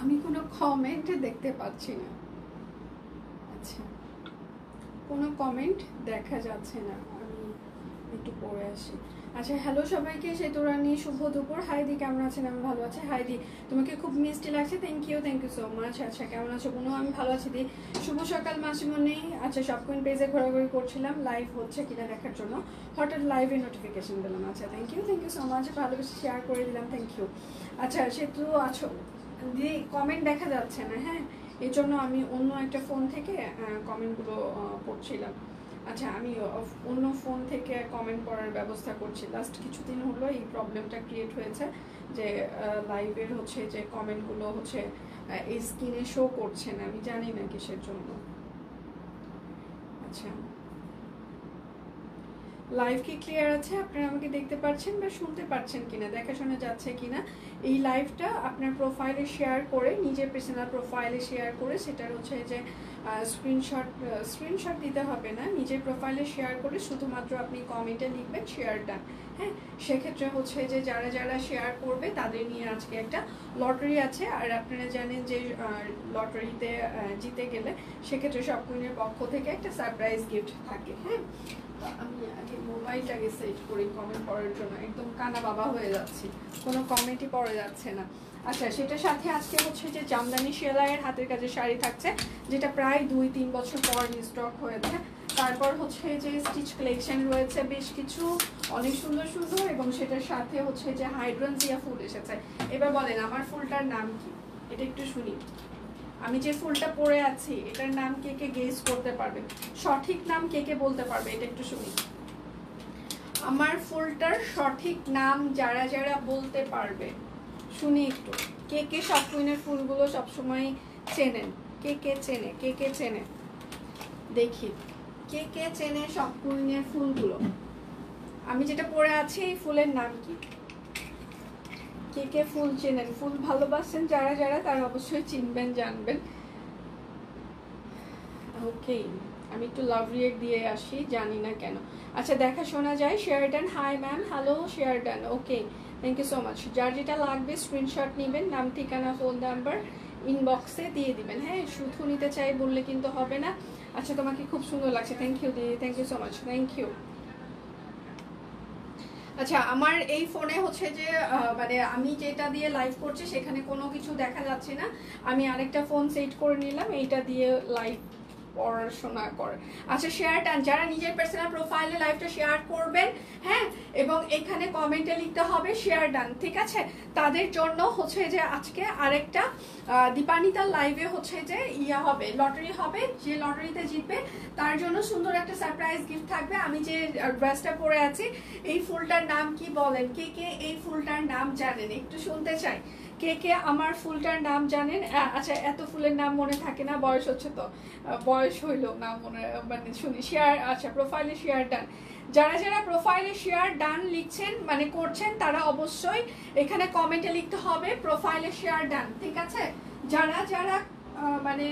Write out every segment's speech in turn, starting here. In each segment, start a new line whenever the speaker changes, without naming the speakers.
আমি কোনো কমেন্ট দেখতে পাচ্ছি না। আচ্ছা, কোনো কমেন্ট দেখা যাচ্ছে না, আমি একটু পড়ে আসি। আচ্ছা, হ্যালো সবাইকে, সেতুরানি শুভ দুপুর। হাইদি কেমন আছেন? আমি ভালো আছি। হাইদি, তোমাকে খুব মিষ্টি লাগছে, থ্যাংক ইউ সো মাচ। আচ্ছা, কেমন আছো বোনো? আমি ভালো আছি দি। শুভ সকাল মাসিমণি। আচ্ছা, সব কোন পেজে ঘোরাঘুরি করছিলাম লাইভ হচ্ছে কিনা দেখার জন্য, হঠাৎ লাইভে নোটিফিকেশন দিলাম। আচ্ছা, থ্যাংক ইউ সো মাচ, ভালোবেসে শেয়ার করে দিলাম, থ্যাংক ইউ। আচ্ছা, সেতু আছো দি? কমেন্ট দেখা যাচ্ছে না, হ্যাঁ, এই জন্য আমি অন্য একটা ফোন থেকে কমেন্টগুলো পড়ছিলাম। আচ্ছা, আমি অন্য ফোন থেকে কমেন্ট পড়ার ব্যবস্থা করছি। লাস্ট কিছুদিন হলো এই প্রবলেমটা ক্রিয়েট হয়েছে যে লাইভের হচ্ছে যে কমেন্টগুলো হচ্ছে এই স্ক্রিনে শো করছে না, আমি জানি না কিসের জন্য। আচ্ছা, লাইভ কি ক্লিয়ার আছে? আপনারা আমাকে দেখতে পাচ্ছেন বা শুনতে পাচ্ছেন কিনা, দেখা শোনা যাচ্ছে কিনা? এই লাইভটা আপনার প্রোফাইলে শেয়ার করে, নিজের পার্সোনাল প্রোফাইলে শেয়ার করে, সেটার হচ্ছে যে স্ক্রিনশট দিতে হবে না, নিজের প্রোফাইলে শেয়ার করে শুধুমাত্র আপনি কমেন্টে লিখবেন শেয়ারটা। হ্যাঁ, সেক্ষেত্রে হচ্ছে যে যারা যারা শেয়ার করবে তাদের নিয়ে আজকে একটা লটারি আছে। আর আপনারা জানেন যে লটারিতে জিতে গেলে সেক্ষেত্রে সব কুইনের পক্ষ থেকে একটা সারপ্রাইজ গিফট থাকে। হ্যাঁ, আমি আগে মোবাইলটাকে সেট করি কমেন্ট পড়ার জন্য, একদম কানা বাবা হয়ে যাচ্ছি, কোনো কমেন্টই পড়া যাচ্ছে না। আচ্ছা, সেটার সাথে আজকে হচ্ছে যে জামদানি সেলাইয়ের হাতের কাজের শাড়ি থাকছে, যেটা প্রায় 2-3 বছর পর স্টক হয়েছে। তারপর হচ্ছে যে স্টিচ কালেকশন রয়েছে বেশ কিছু, অনেক সুন্দর সুন্দর, এবং সেটার সাথে হচ্ছে যে হাইড্রানজিয়া ফুল এসেছে। এবার বলেন আমার ফুলটার নাম কি, এটা একটু শুনি। আমি যে ফুলটা পরে আছি এটার নাম কে কে গেস করতে পারবে? সঠিক নাম কে কে বলতে পারবে? এটা একটু শুনি। আমার ফুলটার সঠিক নাম যারা যারা বলতে পারবে শুনি একটু। কে কে সব কুইনের ফুলগুলো সবসময় চেনেন? কে কে চেনে? কে কে চেনে দেখি, কে কে চেনে সব কুইনের ফুলগুলো? আমি যেটা পরে আছি এই ফুলের নাম কি? কে কে ফুল চেনেন, ফুল ভালোবাসেন যারা যারা, তারা অবশ্যই চিনবেন, জানবেন। ওকে, আমি একটু লাভ রিয়েক্ট দিয়ে আসি, জানি না কেন। আচ্ছা, দেখা শোনা যায়। শেয়ারডান, হাই ম্যাম, হ্যালো শেয়ারডান, okay, thank you so much. যার যেটা লাগবে স্ক্রিনশট নেবেন, নাম ঠিকানা ফোন নাম্বার ইনবক্সে দিয়ে দিবেন। হ্যাঁ, শুধু নিতে চাই বললে কিন্তু হবে না। আচ্ছা, তোমাকে খুব সুন্দর লাগছে, থ্যাংক ইউ দিদি, thank you so much, thank you. আচ্ছা, আমার এই ফোনে হচ্ছে যে মানে আমি যেটা দিয়ে লাইভ করছি সেখানে কোনো কিছু দেখা যাচ্ছে না, আমি আরেকটা ফোন সেট করে নিলাম, এইটা দিয়ে লাইভ পড়াশোনা করে। আচ্ছা, শেয়ার টান, যারা নিজের পার্সোনাল প্রোফাইলে লাইভটা শেয়ার করবেন, হ্যাঁ, এবং এখানে কমেন্টে লিখতে হবে শেয়ার ডান, ঠিক আছে? তাদের জন্য হচ্ছে যে আজকে আরেকটা দীপানিতার লাইভে হচ্ছে যে ইয়া হবে, লটারি হবে, যে লটারিতে জিতবে তার জন্য সুন্দর একটা সারপ্রাইজ গিফট থাকবে। আমি যে ড্রেসটা পরে আছি এই ফুলটার নাম কি বলেন? কে কে এই ফুলটার নাম জানেন? একটু শুনতে চাই, কে কে আমার ফুলটার নাম জানেন? আচ্ছা, এত ফুলের নাম মনে থাকে না, বয়স হচ্ছে তো, বয়স হইলো না মনে, মানে শুনি শেয়ার। আচ্ছা, প্রোফাইলে শেয়ার ডান, যারা যারা প্রোফাইলে শেয়ার ডান লিখছেন মানে করছেন তারা অবশ্যই এখানে কমেন্টে লিখতে হবে প্রোফাইলে শেয়ার ডান, ঠিক আছে? যারা যারা মানে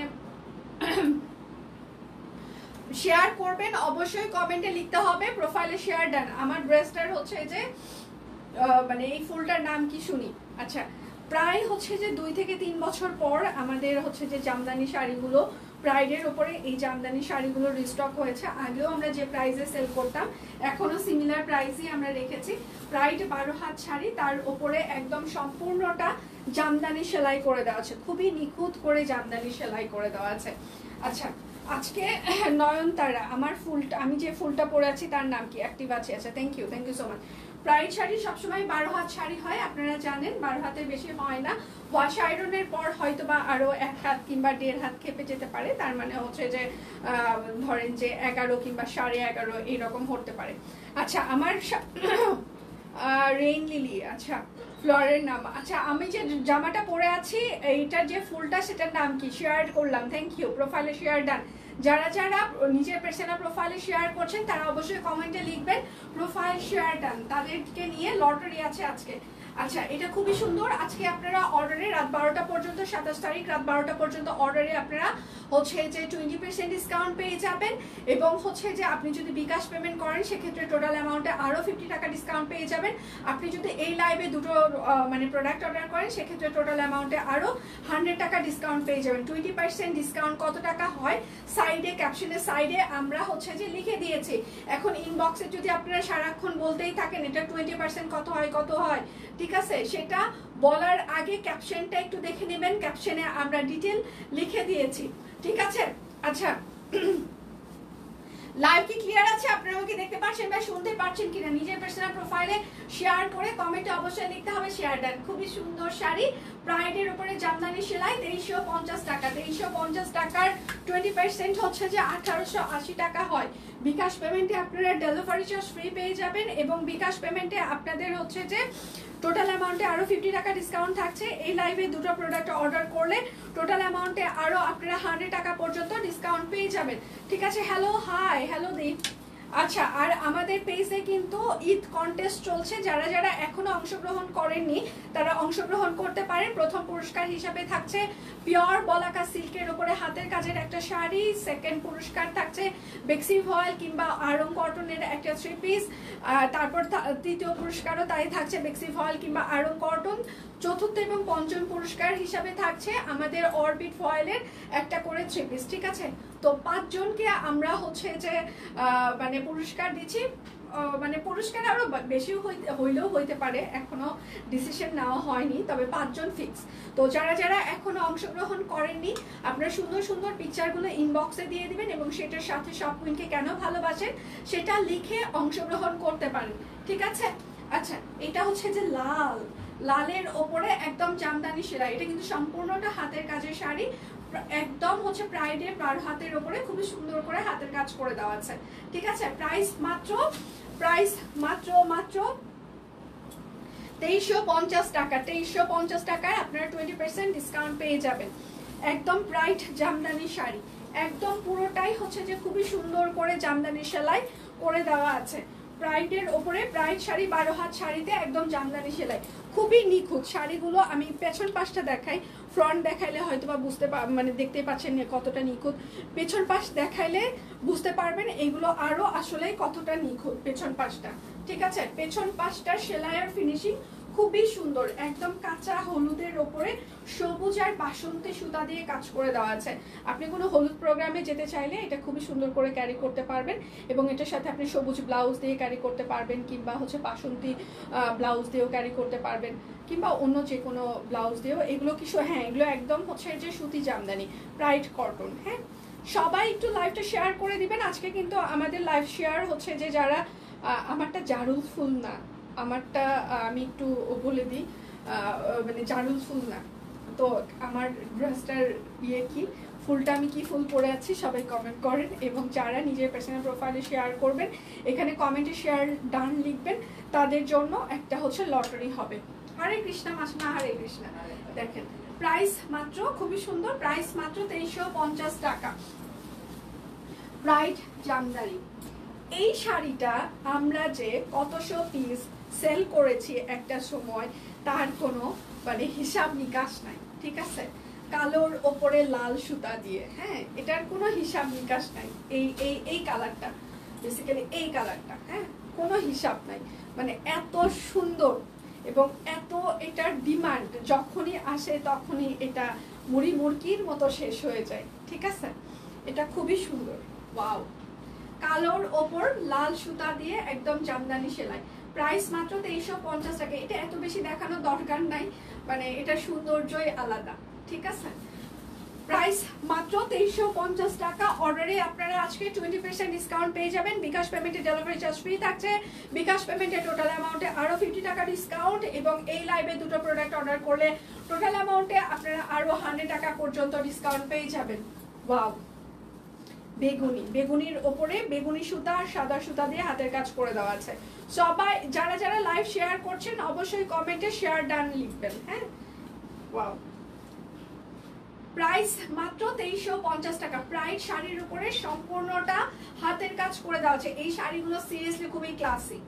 শেয়ার করবেন অবশ্যই কমেন্টে লিখতে হবে প্রোফাইলে শেয়ার ডান। আমার ড্রেসটার হচ্ছে যে মানে এই ফুলটার নাম কি শুনি। আচ্ছা, প্রায় হচ্ছে যে 2 থেকে 3 বছর পর আমাদের হচ্ছে যে জামদানি শাড়িগুলো প্রাইডের ওপরে, এই জামদানি শাড়িগুলো রিস্টক হয়েছে। আগেও আমরা যে প্রাইসে সেল করতাম এখনো সিমিলার প্রাইসই আমরা রেখেছি। প্রাইড 12 হাত শাড়ি, তার ওপরে একদম সম্পূর্ণটা জামদানি সেলাই করে দেওয়া আছে, খুবই নিখুঁত করে জামদানি সেলাই করে দেওয়া আছে। আচ্ছা, আজকে নয়নতারা, আমার ফুলটা, আমি যে ফুলটা পরে আছি তার নাম কি? অ্যাক্টিভ আছে, আচ্ছা, thank you so much. Pride sari সবসময় 12 হাত শাড়ি হয়, আপনারা জানেন, 12 হাতের বেশি হয় না। ওয়াশ আয়রনের পর হয়তো বা আরো 1 হাত কিংবা 1.5 হাত খেপে যেতে পারে, তার মানে হচ্ছে যে ধরেন যে 11 কিংবা 11.5 এইরকম হতে পারে। আচ্ছা, আমার রেইন লিলি, আচ্ছা, ফ্লোরের নাম। আচ্ছা, আমি যে জামাটা পরে আছি এইটার যে ফুলটা সেটার নাম কি? শেয়ার করলাম, থ্যাংক ইউ, প্রোফাইলে শেয়ার ডান। যারা যারা নিজের পার্সোনাল প্রোফাইলে শেয়ার করছেন তারা অবশ্যই কমেন্টে লিখবেন প্রোফাইল শেয়ার ডান, তাদেরকে নিয়ে লটারি আছে আজকে। আচ্ছা, এটা খুবই সুন্দর। আজকে আপনারা অর্ডারে রাত 12টা পর্যন্ত, 27 তারিখ রাত 12টা পর্যন্ত অর্ডারে আপনারা হচ্ছে যে 20% ডিসকাউন্ট পেয়ে যাবেন। এবং হচ্ছে যে আপনি যদি বিকাশ পেমেন্ট করেন সেক্ষেত্রে টোটাল অ্যামাউন্টে আরও 50 টাকা ডিসকাউন্ট পেয়ে যাবেন। আপনি যদি এই লাইভে দুটো মানে প্রোডাক্ট অর্ডার করেন সেক্ষেত্রে টোটাল অ্যামাউন্টে আরও 100 টাকা ডিসকাউন্ট পেয়ে যাবেন। 20% ডিসকাউন্ট কত টাকা হয় সাইডে, ক্যাপশনের সাইডে আমরা হচ্ছে যে লিখে দিয়েছি। এখন ইনবক্সে যদি আপনারা সারাক্ষণ বলতেই থাকেন এটা 20% কত হয় কত হয়, ঠিক আছে, সেটা বলার আগে ক্যাপশনটা একটু দেখে নেবেন। ক্যাপশনে আমরা ডিটেল লিখে দিয়েছি, ঠিক আছে। আচ্ছা, লাইভ কি ক্লিয়ার আছে? আপনারা কি দেখতে পাচ্ছেন বা শুনতে পাচ্ছেন কিনা? নিজের পার্সোনাল প্রোফাইলে শেয়ার করে কমেন্টে অবশ্যই লিখতে হবে শেয়ার ডান। খুবই সুন্দর শাড়ি, প্রাইডের উপরে জামদানি সেলাই, 2350 টাকা। 2350 টাকার 20% হচ্ছে যে 1880 টাকা হয়। বিকাশ পেমেন্টে আপনারা ডেলিভারি চার্জ ফ্রি পেয়ে যাবেন এবং বিকাশ পেমেন্টে আপনাদের হচ্ছে যে টোটাল অ্যামাউন্টে আরও 50 টাকা ডিসকাউন্ট থাকছে। এই লাইভে দুটো প্রোডাক্ট অর্ডার করলে টোটাল অ্যামাউন্টে আরও আপনারা 100 টাকা পর্যন্ত ডিসকাউন্ট পেয়ে যাবেন, ঠিক আছে। হ্যালো, হাই, হ্যালো দীপ। আচ্ছা, আর আমাদের পেজে কিন্তু ঈদ কন্টেস্ট চলছে। যারা যারা এখনো অংশগ্রহণ করেননি তারা অংশগ্রহণ করতে পারেন। প্রথম পুরস্কার হিসাবে থাকছে পিওর বলাকা সিল্কের উপরে হাতের কাজের একটা শাড়ি। সেকেন্ড পুরস্কার থাকছে বেক্সি ভয়েল কিংবা আড়ং কটনের একটা 3 পিস। তারপর তৃতীয় পুরস্কারও তাই থাকছে বেক্সি ভয়েল কিংবা আড়ং কটন। চতুর্থ এবং পঞ্চম পুরস্কার হিসাবে থাকছে আমাদের অরবিট ফয়েলের একটা করে 3 পিস, ঠিক আছে। তো 5 জনকে আমরা হচ্ছে যে মানে পুরস্কার দিচ্ছি। মানে পুরস্কার আরো বেশি হইলেও হইতে পারে, এখনো ডিসিশন নেওয়া হয়নি, তবে 5 জন ফিক্স। তো যারা যারা এখনো অংশগ্রহণ করেননি আপনারা সুন্দর সুন্দর পিকচারগুলো ইনবক্সে দিয়ে দিবেন এবং সেটার সাথে সব কুইনকে কেন ভালোবাসেন সেটা লিখে অংশগ্রহণ করতে পারেন, ঠিক আছে। আচ্ছা, এটা হচ্ছে যে লালের ওপরে একদম জামদানি সেলাই। এটা কিন্তু সম্পূর্ণটা হাতের কাজের শাড়ি, একদম হচ্ছে প্রাইডের হাতের ওপরে খুবই সুন্দর করে হাতের কাজ করে দেওয়া আছে, ঠিক আছে। প্রাইস মাত্র 2350 টাকা। 2350 টাকায় আপনারা 20% ডিসকাউন্ট পেয়ে যাবেন। একদম প্রাইড জামদানি শাড়ি, একদম পুরোটাই হচ্ছে যে খুবই সুন্দর করে জামদানি সেলাই করে দেওয়া আছে। প্রাইডের ওপরে প্রাইড শাড়ি, 12 হাত শাড়িতে একদম জামদানি সেলাই, খুবই নিখুঁত শাড়িগুলো। আমি পেছন পাশটা দেখাই, ফ্রন্ট দেখাইলে হয়তো বা মানে দেখতে পাচ্ছেন কতটা নিখুঁত। পেছন পাশ দেখাইলে বুঝতে পারবেন এগুলো আরো আসলে কতটা নিখুঁত পেছন পাশটা, ঠিক আছে। পেছন পাশটার সেলাই আর ফিনিশিং খুবই সুন্দর, একদম কাঁচা হলুদের ওপরে সবুজ আর বাসন্তী সুতা দিয়ে কাজ করে দেওয়া আছে। আপনি কোনো হলুদ প্রোগ্রামে যেতে চাইলে এটা খুবই সুন্দর করে ক্যারি করতে পারবেন এবং এটার সাথে আপনি সবুজ ব্লাউজ দিয়ে ক্যারি করতে পারবেন কিংবা হচ্ছে বাসন্তী ব্লাউজ দিয়েও ক্যারি করতে পারবেন কিংবা অন্য যে কোনো ব্লাউজ দিয়েও। এগুলো কিছু, হ্যাঁ, এগুলো একদম হচ্ছে যে সুতি জামদানি, প্রাইড কটন। হ্যাঁ, সবাই একটু লাইভটা শেয়ার করে দিবেন। আজকে কিন্তু আমাদের লাইভ শেয়ার হচ্ছে যে যারা, আমারটা জারুল ফুল না, আমারটা আমি একটু বলে দিই, মানে জারুল ফুল না। তো আমার ড্রেসটার কি ফুলটা, আমি কি ফুল পরে আছি সবাই কমেন্ট করেন এবং যারা নিজের পার্সোনাল প্রোফাইলে শেয়ার করবেন এখানে কমেন্টে শেয়ার ডান লিখবেন, তাদের জন্য একটা হচ্ছে লটারি হবে। হরে কৃষ্ণা মাসমা, হরে কৃষ্ণা। দেখেন প্রাইস মাত্র, খুবই সুন্দর, প্রাইস মাত্র 2350 টাকা। প্রাইড জামদানি। এই শাড়িটা আমরা যে কতশো পিস সেল করেছি একটা সময় তার কোনো মানে হিসাব নিকাশ নাই, ঠিক আছে। কালোর ওপরে লাল সুতা দিয়ে, হ্যাঁ, এটার কোনো হিসাব নিকাশ নাই। এই কালারটা, বেসিক্যালি এই কালারটা, হ্যাঁ, কোনো হিসাব নাই। মানে এত সুন্দর এবং এত এটার ডিমান্ড, যখনই আসে তখনই এটা মুড়ি মুরগির মতো শেষ হয়ে যায়, ঠিক আছে। এটা খুবই সুন্দর, ওয়াও। কালোর ওপর লাল সুতা দিয়ে একদম জামদানি সেলাই, প্রাইস মাত্র 2350 টাকা। এটা এত বেশি দেখানোর দরকার নাই, মানে এটা সৌন্দর্যই আলাদা, ঠিক আছে। প্রাইস মাত্র 2350 টাকা। অর্ডারে আপনারা আজকে 20% ডিসকাউন্ট পেয়ে যাবেন। বিকাশ পেমেন্টে ডেলিভারি চার্জ ফ্রি থাকছে। বিকাশ পেমেন্টে টোটাল অ্যামাউন্টে আরো 50 টাকা ডিসকাউন্ট এবং এই লাইভে দুটো প্রোডাক্ট অর্ডার করলে টোটাল অ্যামাউন্টে আপনারা আরো 100 টাকা পর্যন্ত ডিসকাউন্ট পেয়ে যাবেন। ওয়াও, বেগুনি, বেগুনির ওপরে বেগুনি সুতা আর সাদা সুতা দিয়ে হাতের কাজ করে দেওয়া আছে। সবাই যারা যারা লাইভ শেয়ার করছেন অবশ্যই কমেন্টে শেয়ার ডান লিখবেন, হ্যাঁ। ওয়াও, প্রাইস মাত্র 2350 টাকা। প্রাইড শাড়ির উপরে সম্পূর্ণটা হাতের কাজ করে দেওয়া আছে। এই শাড়িগুলো সিরিয়াসলি খুবই ক্লাসি,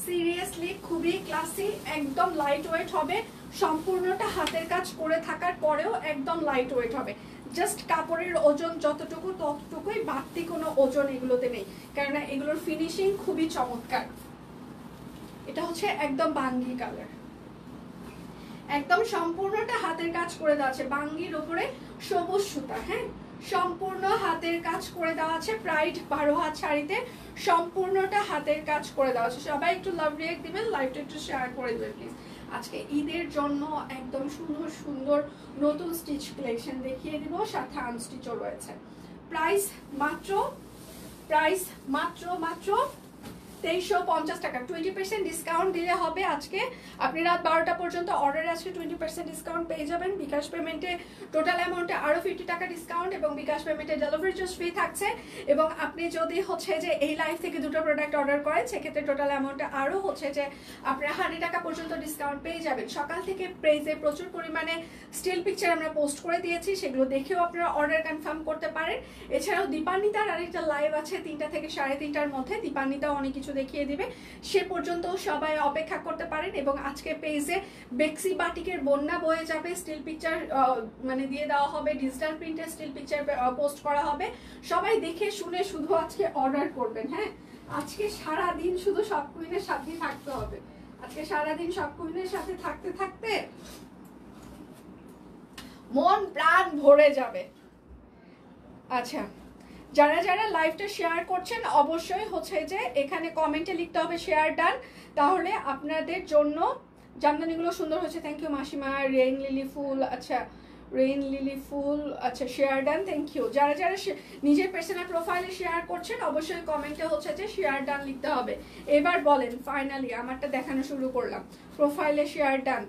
সিরিয়াসলি খুবই ক্লাসি, একদম লাইট ওয়েট হবে, সম্পূর্ণটা হাতের কাজ করে থাকার পরেও একদম লাইট ওয়েট হবে। জাস্ট কাপড়ের ওজন যতটুকু ততটুকুই, বাড়তি কোনো ওজন এগুলোতে নেই, কেননা এগুলোর ফিনিশিং খুবই চমৎকার। এটা হচ্ছে একদম বাঙ্গি কালার, একদম সম্পূর্ণটা হাতের কাজ করে দেওয়া আছে, বাঙ্গির উপরে সবুজ সুতা। হ্যাঁ, সম্পূর্ণ হাতের কাজ করে দেওয়া আছে, প্রাইড 12 হাত শাড়িতে সম্পূর্ণটা হাতের কাজ করে দেওয়া আছে। সবাই একটু লাভ রিয়েক্ট দিবেন, লাইভটা একটু শেয়ার করে দেবেন প্লিজ। আজকে ঈদের জন্য একদম সুন্দর সুন্দর নতুন স্টিচ কালেকশন দেখিয়ে দিব, সাথে আনস্টিচও রয়েছে। প্রাইস মাত্র 2350 টাকা। 20% ডিসকাউন্ট দিলে হবে আজকে। আপনি রাত 12টা পর্যন্ত অর্ডারে আজকে 20% ডিসকাউন্ট পেয়ে যাবেন। বিকাশ পেমেন্টে টোটাল অ্যামাউন্টে আরও 50 টাকা ডিসকাউন্ট, এবং বিকাশ পেমেন্টে ডেলিভারি চার্জ ফ্রি থাকছে। এবং আপনি যদি হচ্ছে যে এই লাইভ থেকে দুটো প্রোডাক্ট অর্ডার করেন, সেক্ষেত্রে টোটাল অ্যামাউন্টে আরও হচ্ছে যে আপনারা 100 টাকা পর্যন্ত ডিসকাউন্ট পেয়ে যাবেন। সকাল থেকে পেজে প্রচুর পরিমাণে স্টিল পিকচার আমরা পোস্ট করে দিয়েছি, সেগুলো দেখেও আপনারা অর্ডার কনফার্ম করতে পারেন। এছাড়াও দীপান্বিতার আরেকটা লাইভ আছে 3টা থেকে 3:30টার মধ্যে, দীপান্বিতাও অনেক কিছু দেখিয়ে দিবে, সে পর্যন্ত সবাই অপেক্ষা করতে পারেন। এবং আজকে পেজে বেক্সি বাটিকের বন্যা বয়ে যাবে, স্টিল পিকচার মানে দিয়ে দেওয়া হবে, ডিজিটাল প্রিন্টের স্টিল পিকচার পোস্ট করা হবে। সবাই দেখে শুনে শুধু আজকে অর্ডার করবেন। হ্যাঁ, আজকে সারা দিন শুধু সব কুইনের সাথে থাকতে হবে, আজকে সারা দিন সব কুইনের সাথে থাকতে থাকতে মন প্রাণ ভরে যাবে। আচ্ছা, যারা যারা লাইভটা শেয়ার করছেন অবশ্যই হচ্ছে যে এখানে কমেন্টে লিখতে হবে শেয়ার ডান, তাহলে আপনাদের জন্য জামদানিগুলো সুন্দর হচ্ছে। থ্যাংক ইউ মাসিমা। রেইন লিলি ফুল, আচ্ছা রেইন লিলি ফুল, আচ্ছা শেয়ার ডান, থ্যাংক ইউ। যারা যারা নিজের পার্সোনাল প্রোফাইলে শেয়ার করছেন অবশ্যই কমেন্টে হচ্ছে যে শেয়ার ডান লিখতে হবে। এবার বলেন, ফাইনালি আমারটা দেখানো শুরু করলাম, প্রোফাইলে শেয়ার ডান,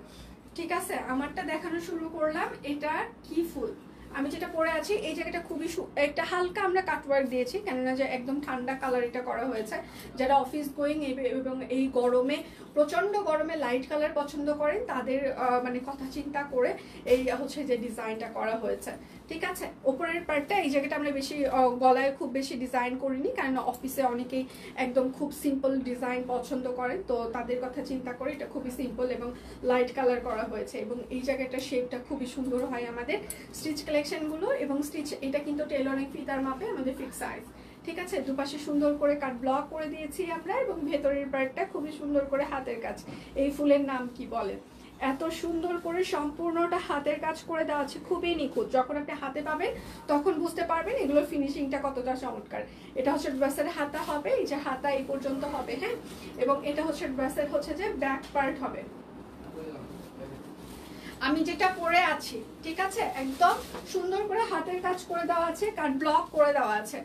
ঠিক আছে, আমারটা দেখানো শুরু করলাম। এটা কি ফুল আমি যেটা পরে আছি, এই জায়গাটা খুবই একটা হালকা আমরা কাটওয়ার্ক দিয়েছি, কেননা যে একদম ঠান্ডা কালার এটা করা হয়েছে। যারা অফিস গোয়িং এবং এই গরমে, প্রচন্ড গরমে লাইট কালার পছন্দ করেন, তাদের মানে কথা চিন্তা করে এই হচ্ছে যে ডিজাইনটা করা হয়েছে। ঠিক আছে, উপরের পার্টটা এই জায়গাটা আমরা বেশি গলায় খুব বেশি ডিজাইন করিনি, কারণ অফিসে অনেকেই একদম খুব সিম্পল ডিজাইন পছন্দ করেন, তো তাদের কথা চিন্তা করে এটা খুবই সিম্পল এবং লাইট কালার করা হয়েছে। এবং এই জায়গাটা শেপটা খুবই সুন্দর হয় আমাদের স্টিচ কালেকশনগুলো। এবং স্টিচ এটা কিন্তু টেলরিং ফিতার মাপে আমাদের ফিক্স সাইজ। ঠিক আছে, দুপাশে সুন্দর করে কাট ব্লক করে দিয়েছি আমরা, এবং ভেতরের পার্টটা খুবই সুন্দর করে হাতের কাজ। এই ফুলের নাম কি বলেন? এত সুন্দর করে সম্পূর্ণটা হাতের কাজ করে দেওয়া আছে, খুবই নিখুঁত। যখন আপনি হাতে পাবেন তখন বুঝতে পারবেন এগুলোর ফিনিশিংটা কতটা চমৎকার। এটা হচ্ছে ড্রেসের হাতা হবে, এই যে হাতা এই পর্যন্ত হবে। হ্যাঁ, এবং এটা হচ্ছে ড্রেসের হচ্ছে যে ব্যাক পার্ট হবে। আমি যেটা পরে আছি, ঠিক আছে, একদম সুন্দর করে হাতের কাজ করে দেওয়া আছে, কাট ব্লক করে দেওয়া আছে।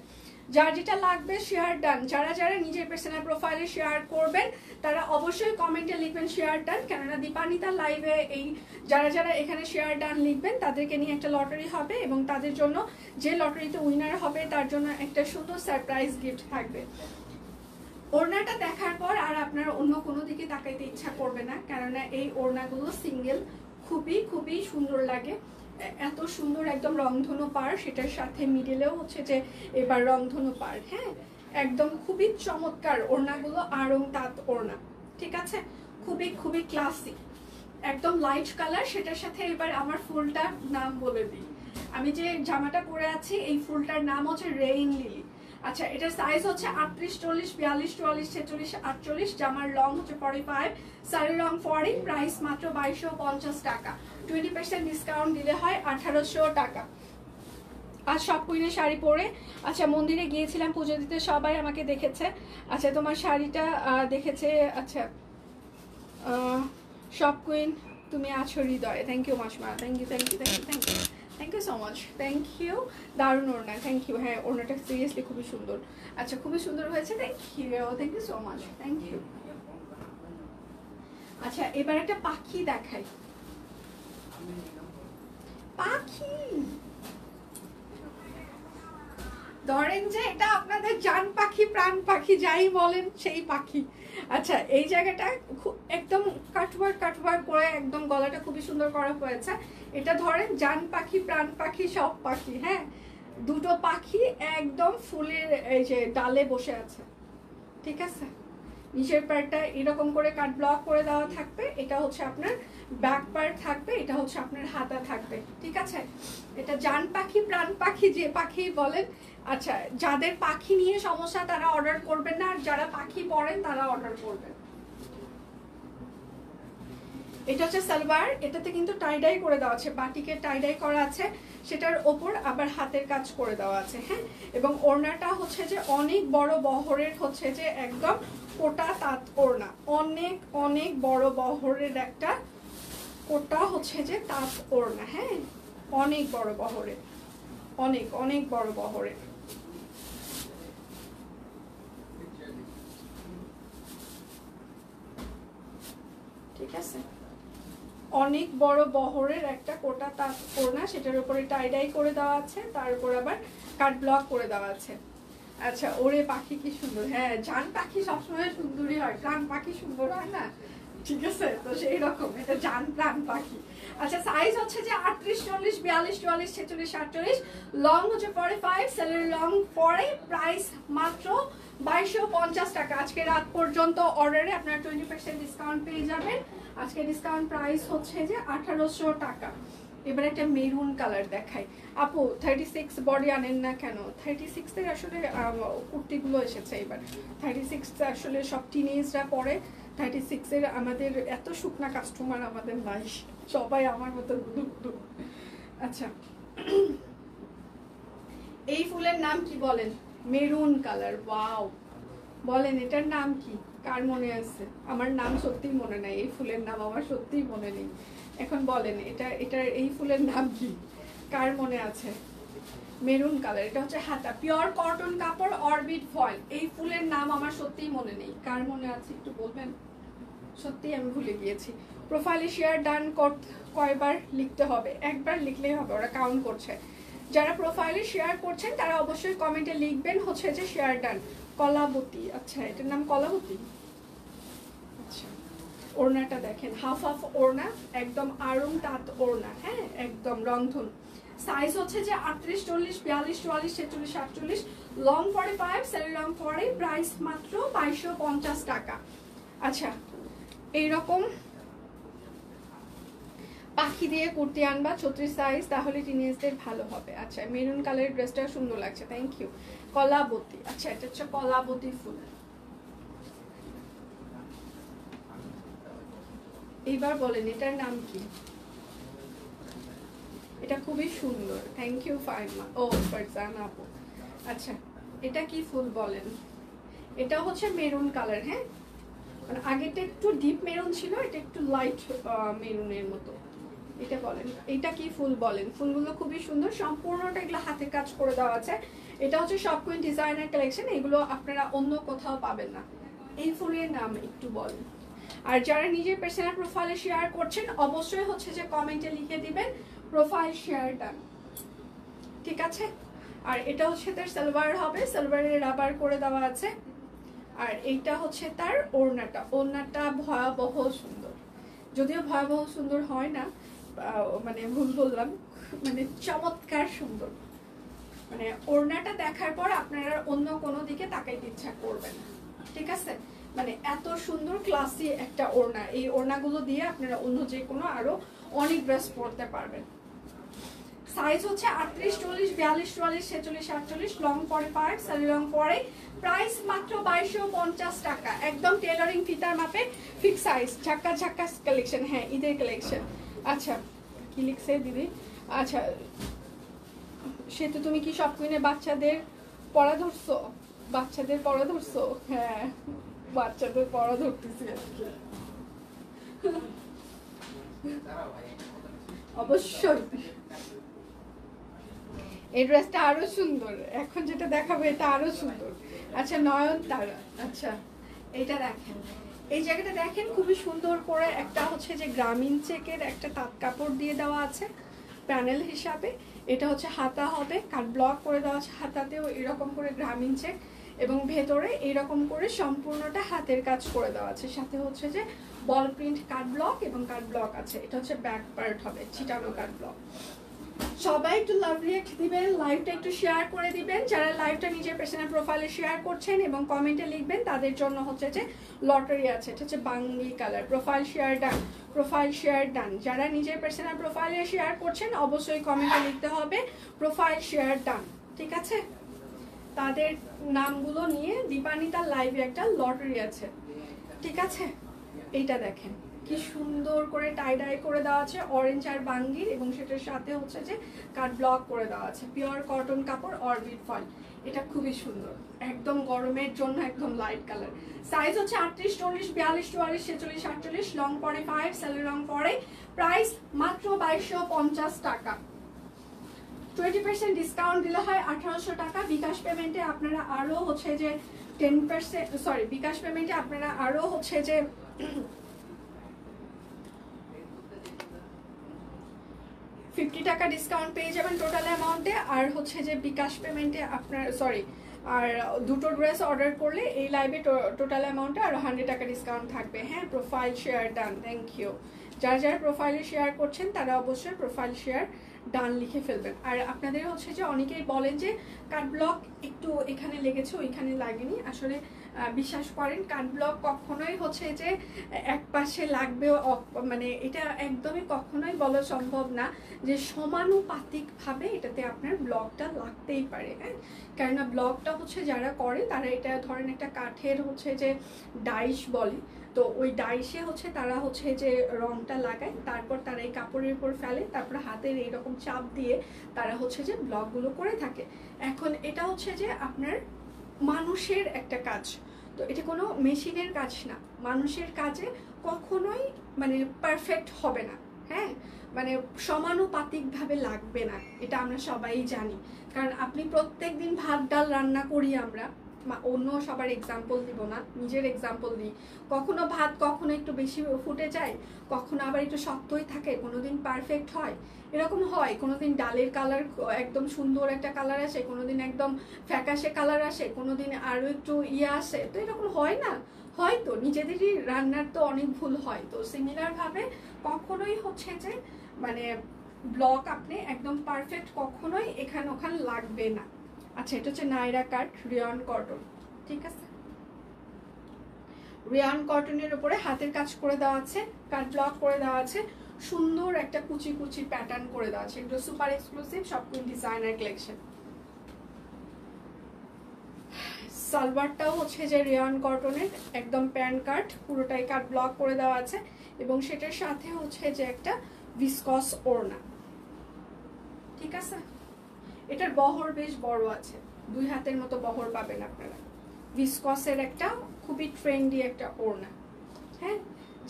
যার যেটা লাগবে শেয়ার ডান। যারা যারা নিজের পার্সোনাল প্রোফাইলে শেয়ার করবেন তারা অবশ্যই কমেন্টে লিখবেন শেয়ার ডান, কেননা দীপান্বিতার লাইভে এই যারা যারা এখানে শেয়ার ডান লিখবেন তাদেরকে নিয়ে একটা লটারি হবে, এবং তাদের জন্য যে লটারিতে উইনার হবে তার জন্য একটা সুন্দর সারপ্রাইজ গিফট থাকবে। ওড়নাটা দেখার পর আর আপনার অন্য কোনো দিকে তাকাইতে ইচ্ছা করবে না, কেননা এই ওড়নাগুলো সিঙ্গেল খুবই খুবই সুন্দর লাগে। এত সুন্দর একদম রংধনু পাড়, সেটার সাথে মিডলেও হচ্ছে যে এবার রংধনু পাড়। হ্যাঁ, একদম খুবই চমৎকার ওড়নাগুলো, আড়ং তাঁত ওড়না। ঠিক আছে, খুবই খুবই ক্লাসিক, একদম লাইট কালার। সেটার সাথে এবার আমার ফুলটার নাম বলে দিই। আমি যে জামাটা পরে আছি এই ফুলটার নাম হচ্ছে রেইন লিলি। আচ্ছা, এটার সাইজ হচ্ছে 38, 40, 42, 44, 46, 48। জামার লং হচ্ছে 45, শাড়ির লং 40। প্রাইস মাত্র 2250 টাকা। 20% ডিসকাউন্ট দিলে হয় 1800 টাকা। আজ সব কুইনের শাড়ি পরে, আচ্ছা মন্দিরে গিয়েছিলাম পুজো দিতে, সবাই আমাকে দেখেছে। আচ্ছা, তোমার শাড়িটা দেখেছে। আচ্ছা, সব কুইন তুমি আছো হৃদয়ে। থ্যাংক ইউ মাসমা, thank you thank you thank you thank you thank you so much, thank you. দারুণ ওড়না, থ্যাংক ইউ। হ্যাঁ, ওড়নাটা সিরিয়াসলি খুবই সুন্দর। আচ্ছা, খুবই সুন্দর হয়েছে, thank you so much, thank you. আচ্ছা, এবার একটা পাখি দেখাই। পাখি ধরেন যে এটা আপনাদের জান পাখি, প্রাণ পাখি, যাই বলেন সেই পাখি। আচ্ছা, এই জায়গাটা একদম কাটওয়ার্ক করে একদম গলাটা খুবই সুন্দর করা হয়েছে। এটা ধরেন জান পাখি, প্রাণ পাখি, সব পাখি। হ্যাঁ, দুটো পাখি একদম ফুলের এই যে ডালে বসে আছে। ঠিক আছে, নিচের পার্টটা এরকম করে কাট ব্লক করে দেওয়া থাকবে, এটা হচ্ছে আপনার ব্যাক পার্ট থাকবে, এটা হচ্ছে আপনার হাতা থাকবে, ঠিক আছে। এটা জান পাখি প্রাণ পাখি যে পাখি বলেন। আচ্ছা, যাদের পাখি নিয়ে সমস্যা তারা অর্ডার করবেন না, আর যারা পাখি পরেন তারা অর্ডার করবেন। এটা হচ্ছে সালোয়ার, এটাতে কিন্তু টাইডাই করে দেওয়া আছে, বাটিকের টাইডাই করা আছে, সেটার ওপর আবার হাতের কাজ করে দেওয়া আছে, হ্যাঁ। এবং ওড়নাটা হচ্ছে যে অনেক বড় বহরের, হচ্ছে যে একদম কোটা তাঁত ওড়না, অনেক অনেক বড় বহরের একটা কোটা হচ্ছে যে তাঁত ওড়না, হ্যাঁ, অনেক বড় বহরের, অনেক অনেক বড় বহরের। ঠিক আছে, অনেক বড় বহরের একটা কোটা তাঁত ওড়না, সেটার উপরে টাইডাই করে দেওয়া আছে, তার উপর আবার কাট ব্লক করে দেওয়া আছে। আচ্ছা, ওরে পাখি কি সুন্দর, হ্যাঁ জান পাখি সবসময় সুন্দরই হয়, প্রাণ পাখি সুন্দর হয় না, ঠিক আছে, তো সেই রকম এটা জান প্রাণ পাখি। আচ্ছা, সাইজ হচ্ছে যে 38, 40, 42, 44, 46, 48, লং হচ্ছে 45, সেলের লং পরে, প্রাইস মাত্র 2250 টাকা। আজকে রাত পর্যন্ত অর্ডারে আপনারা 20% ডিসকাউন্ট পেয়ে যাবেন। আজকে ডিসকাউন্ট প্রাইস হচ্ছে যে 1800 টাকা। এবার একটা মেরুন কালার দেখাই। আপু 36 বডি আনেন না কেন? 36 এর আসলে কুর্তিগুলো এসেছে এবার, 36 আসলে সব টিনেজরা পরে, 36 এর আমাদের এত শুকনা কাস্টমার আমাদের নাই, সবাই আমার মতো গুদু। আচ্ছা, এই ফুলের নাম কি বলেন? মেরুন কালার, ওয়াও, বলেন এটার নাম কি, কার মনে আছে? আমার নাম সত্যিই মনে নাই, এই ফুলের নাম আমার সত্যিই মনে নেই। এখন বলেন এটার এই ফুলের নাম কি, কার মনে আছে? মেরুন কালার, এটা হচ্ছে হাতা, পিওর কটন কাপড়, অরবিট ফয়েল। এই ফুলের নাম আমার সত্যিই মনে নেই, কার মনে আছে একটু বলবেন? সত্যি আমি ভুলে গিয়েছি। প্রোফাইলে শেয়ার ডান কয়বার লিখতে হবে? একবার লিখলেই হবে, ওরা কাউন্ট করছে। যারা প্রোফাইলে শেয়ার করছেন তারা অবশ্যই কমেন্টে লিখবেন হচ্ছে যে শেয়ার ডান। কলাবতী, আচ্ছা এটার নাম কলাবতী। আচ্ছা, ওড়নাটা দেখেন, হাফ হাফ ওড়না, একদম আড়ং তাঁত ওড়না, হ্যাঁ, একদম রংধন। সাইজ হচ্ছে যে 38, 40, 42, 44, 46, 48, লং 45, সেল লং 40, প্রাইস মাত্র 2250 টাকা। আচ্ছা, এইরকম পাখি দিয়ে কুর্তি আনবা 36 সাইজ, তাহলে টিনেজদের ভালো হবে। আচ্ছা, মেরুন কালারের ড্রেসটা সুন্দর লাগছে, থ্যাংক ইউ। কলাবতী, আচ্ছা এটা হচ্ছে কলাবতী ফুল। এইবার বলেন এটার নাম কি? এটা খুবই সুন্দর, থ্যাংক ইউ ফাইমা, ও ফারজান আপু। আচ্ছা, এটা কি ফুল বলেন? এটা হচ্ছে মেরুন কালার, হ্যাঁ, মানে আগেটা একটু ডিপ মেরুন ছিল, এটা একটু লাইট মেরুনের মতো। এটা বলেন এটা কি ফুল বলেন? ফুলগুলো খুবই সুন্দর, সম্পূর্ণটা এগুলো হাতের কাজ করে দেওয়া আছে। এটা হচ্ছে সব কুইন ডিজাইনার কালেকশন, এগুলো আপনারা অন্য কোথাও পাবেন না। এই ফুলের নাম একটু বলেন। আর যারা নিজের পার্সোনাল প্রোফাইলে শেয়ার করছেন অবশ্যই হচ্ছে যে কমেন্টে লিখে দিবেন প্রোফাইল শেয়ার ডান, ঠিক আছে। আর এটা হচ্ছে তার সালোয়ার হবে, সালোয়ারে রাবার করে দেওয়া আছে। আর এইটা হচ্ছে তার ওড়নাটা, ওড়নাটা ভয়াবহ সুন্দর, যদিও ভয়াবহ সুন্দর হয় না, মানে ভুল বললাম, মানে চমৎকার সুন্দর। মানে ওড়নাটা দেখার পর আপনারা অন্য কোনো দিকে তাকাইতে ইচ্ছা করবে না, ঠিক আছে। মানে এত সুন্দর ক্লাসি একটা ওড়না, এই ওড়নাগুলো দিয়ে আপনারা অন্য যে কোনো আরো অনেক ড্রেস পরতে পারবেন। সাইজ হচ্ছে 38, 40, 42, 44, 46, 48, লং 45, সারি লং পরে, প্রাইস মাত্র 2250 টাকা, একদম টেলারিং ফিতার মাপে, ফিক্স সাইজ, ঝাক্কা ঝাক্কা কালেকশন, হ্যাঁ ঈদের কালেকশন। আচ্ছা, কি লিখছে দিদি? আচ্ছা, সে তো তুমি কি সব কুইনে বাচ্চাদের পড়া ধরছো? বাচ্চাদের পড়া ধরছো? হ্যাঁ, বাচ্চাদের পড়া ধরতেছি আজকে, অবশ্যই। এই ড্রেসটা আরো সুন্দর, এখন যেটা দেখাবো এটা আরো সুন্দর। আচ্ছা, নয়নতারা, আচ্ছা এটা দেখেন, এই জায়গাটা দেখেন খুবই সুন্দর করে একটা হচ্ছে যে গ্রামীণ চেকের একটা তাঁত কাপড় দিয়ে দেওয়া আছে প্যানেল হিসাবে। এটা হচ্ছে হাতা হবে, কাট ব্লক করে দেওয়া আছে, হাতাতেও এরকম করে গ্রামীণ চেক, এবং ভেতরে এরকম করে সম্পূর্ণটা হাতের কাজ করে দেওয়া আছে, সাথে হচ্ছে যে বল প্রিন্ট কাট ব্লক এবং কাট ব্লক আছে। এটা হচ্ছে ব্যাক পার্ট হবে, চিটানো কাট ব্লক, সবাই একটু লাভ রিঅ্যাক্ট দিবেন, লাইভটা একটু শেয়ার করে দিবেন যারা লাইভটা নিজের পার্সোনাল প্রোফাইলে শেয়ার করছেন, এবং কমেন্টে লিখবেন তাদের জন্য হচ্ছে যে লটারি আছে। এটা হচ্ছে বাঙ্গি কালার। প্রোফাইল শেয়ার ডান, প্রোফাইল শেয়ার ডান। যারা নিজের পার্সোনাল প্রোফাইলে শেয়ার করছেন অবশ্যই কমেন্টে লিখতে হবে প্রোফাইল শেয়ার ডান, ঠিক আছে? তাদের নামগুলো নিয়ে দীপানিতার লাইভে একটা লটারি আছে, ঠিক আছে? এইটা দেখেন কি সুন্দর করে টাই ডাই করে দেওয়া আছে অরেঞ্জ আর বাঙ্গির, এবং সেটার সাথে হচ্ছে যে কাট ব্লক করে দেওয়া আছে পিওর কটন কাপড় অরবিট ফয়েল। এটা খুবই সুন্দর, একদম গরমের জন্য একদম লাইট কালার। সাইজ হচ্ছে 38, 40, 42, 44, 46, 48, লং 45, সেলের লং 40। প্রাইস মাত্র 2250 টাকা। 20% ডিসকাউন্ট দিলে হয় 1800 টাকা। বিকাশ পেমেন্টে আপনারা আরও হচ্ছে যে 10%, সরি, বিকাশ পেমেন্টে আপনারা আরও হচ্ছে যে 50 টাকা ডিসকাউন্ট পেয়ে যাবেন টোটাল অ্যামাউন্টে। আর হচ্ছে যে বিকাশ পেমেন্টে আপনার, সরি, আর দুটো ড্রেস অর্ডার করলে এই লাইভে টোটাল অ্যামাউন্টে আরও 100 টাকা ডিসকাউন্ট থাকবে। হ্যাঁ, profile share done, thank you. যারা যারা প্রোফাইলে শেয়ার করছেন তারা অবশ্যই প্রোফাইল শেয়ার ডান লিখে ফেলবেন। আর আপনাদের হচ্ছে যে অনেকেই বলেন যে কাট ব্লক একটু এখানে লেগেছে ওইখানে লাগেনি। আসলে বিশ্বাস করেন কাট ব্লক কখনোই হচ্ছে যে এক পাশে লাগবে, মানে এটা একদমই কখনোই বলা সম্ভব না যে সমানুপাতিকভাবে এটাতে আপনার ব্লকটা লাগতেই পারে। হ্যাঁ, কেননা ব্লকটা হচ্ছে যারা করে তারা এটা ধরেন একটা কাঠের হচ্ছে যে ডাইস বলে, তো ওই ডাইসে হচ্ছে তারা হচ্ছে যে রংটা লাগায়, তারপর তারা এই কাপড়ের উপর ফেলে, তারপর হাতের এইরকম চাপ দিয়ে তারা হচ্ছে যে ব্লকগুলো করে থাকে। এখন এটা হচ্ছে যে আপনার মানুষের একটা কাজ, তো এটা কোনো মেশিনের কাজ না। মানুষের কাজে কখনোই মানে পারফেক্ট হবে না। হ্যাঁ, মানে সমানুপাতিকভাবে লাগবে না, এটা আমরা সবাই জানি। কারণ আপনি প্রত্যেক দিন ভাত ডাল রান্না করি আমরা, অন্য সবার এক্সাম্পল দিব না, নিজের এক্সাম্পল দিই। কখনো ভাত কখনো একটু বেশি ফুটে যায়, কখনো আবার একটু শক্তই থাকে, কোনোদিন পারফেক্ট হয়, এরকম হয়। কোনোদিন ডালের কালার একদম সুন্দর একটা কালার আসে, কোনোদিন একদম ফ্যাকাশে কালার আসে, কোনোদিন আরও একটু আসে, তো এরকম হয় না? হয়তো নিজেদেরই রান্নার তো অনেক ভুল হয়। তো সিমিলারভাবে কখনোই হচ্ছে যে মানে ব্লক আপনি একদম পারফেক্ট কখনোই এখান ওখান লাগবে না। আচ্ছা, এটা হচ্ছে নাইরা কাট রিয়ন কটন, ঠিক আছে? রিয়ন কটনের উপরে হাতের কাজ করে দেওয়া আছে, কাট ব্লক করে দেওয়া আছে, সুন্দর একটা কুচি কুচি প্যাটার্ন করে দেওয়া আছে। এগুলো সুপার এক্সক্লুসিভ সব ডিজাইনার কালেকশন। সালোয়ারটাও হচ্ছে যে রিয়ন কটনের, একদম প্যান্ট কাট, পুরোটাই কাট ব্লক করে দেওয়া আছে, এবং সেটার সাথে হচ্ছে যে একটা ভিসকস ওড়না, ঠিক আছে? এটার বহর বেশ বড় আছে, 2 হাতের মতো বহর পাবেন আপনারা। ভিসকসের একটা খুবই ট্রেন্ডি একটা ওড়না। হ্যাঁ,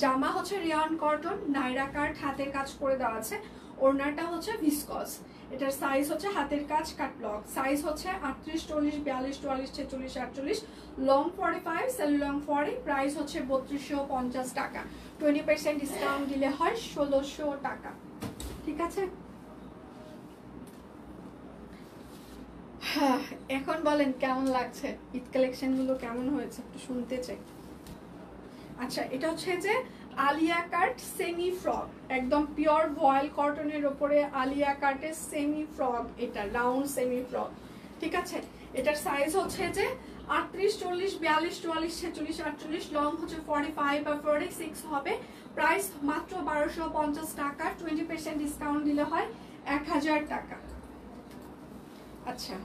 জামা হচ্ছে রিয়ন কটন, নাইরা কাট, হাতের কাজ করে দেওয়া আছে। ওড়নাটা হচ্ছে ভিসকস। এটার সাইজ হচ্ছে হাতের কাজ কাট ব্লক। সাইজ হচ্ছে 38, 40, 42, 44, 46, 48, লং 45, সেল লং 40। প্রাইস হচ্ছে 3250 টাকা। 20% ডিসকাউন্ট দিলে হয় 1600 টাকা, ঠিক আছে? হ্যাঁ, এখন বলেন কেমন লাগছে, ঈদ কালেকশনগুলো কেমন হয়েছে একটু শুনতে চাই। আচ্ছা, এটা হচ্ছে যে আলিয়া কাট সেমি ফ্রক, একদম পিওর ভয়েল কটনের ওপরে আলিয়া কাটের সেমি ফ্রক, এটা রাউন্ড সেমি ফ্রক, ঠিক আছে? এটার সাইজ হচ্ছে যে 38, 40, 42, 44, 46, 48, লং হচ্ছে 45 বা 46 হবে। প্রাইস মাত্র 1250 টাকা। 20% ডিসকাউন্ট দিলে হয় 1000 টাকা। আচ্ছা,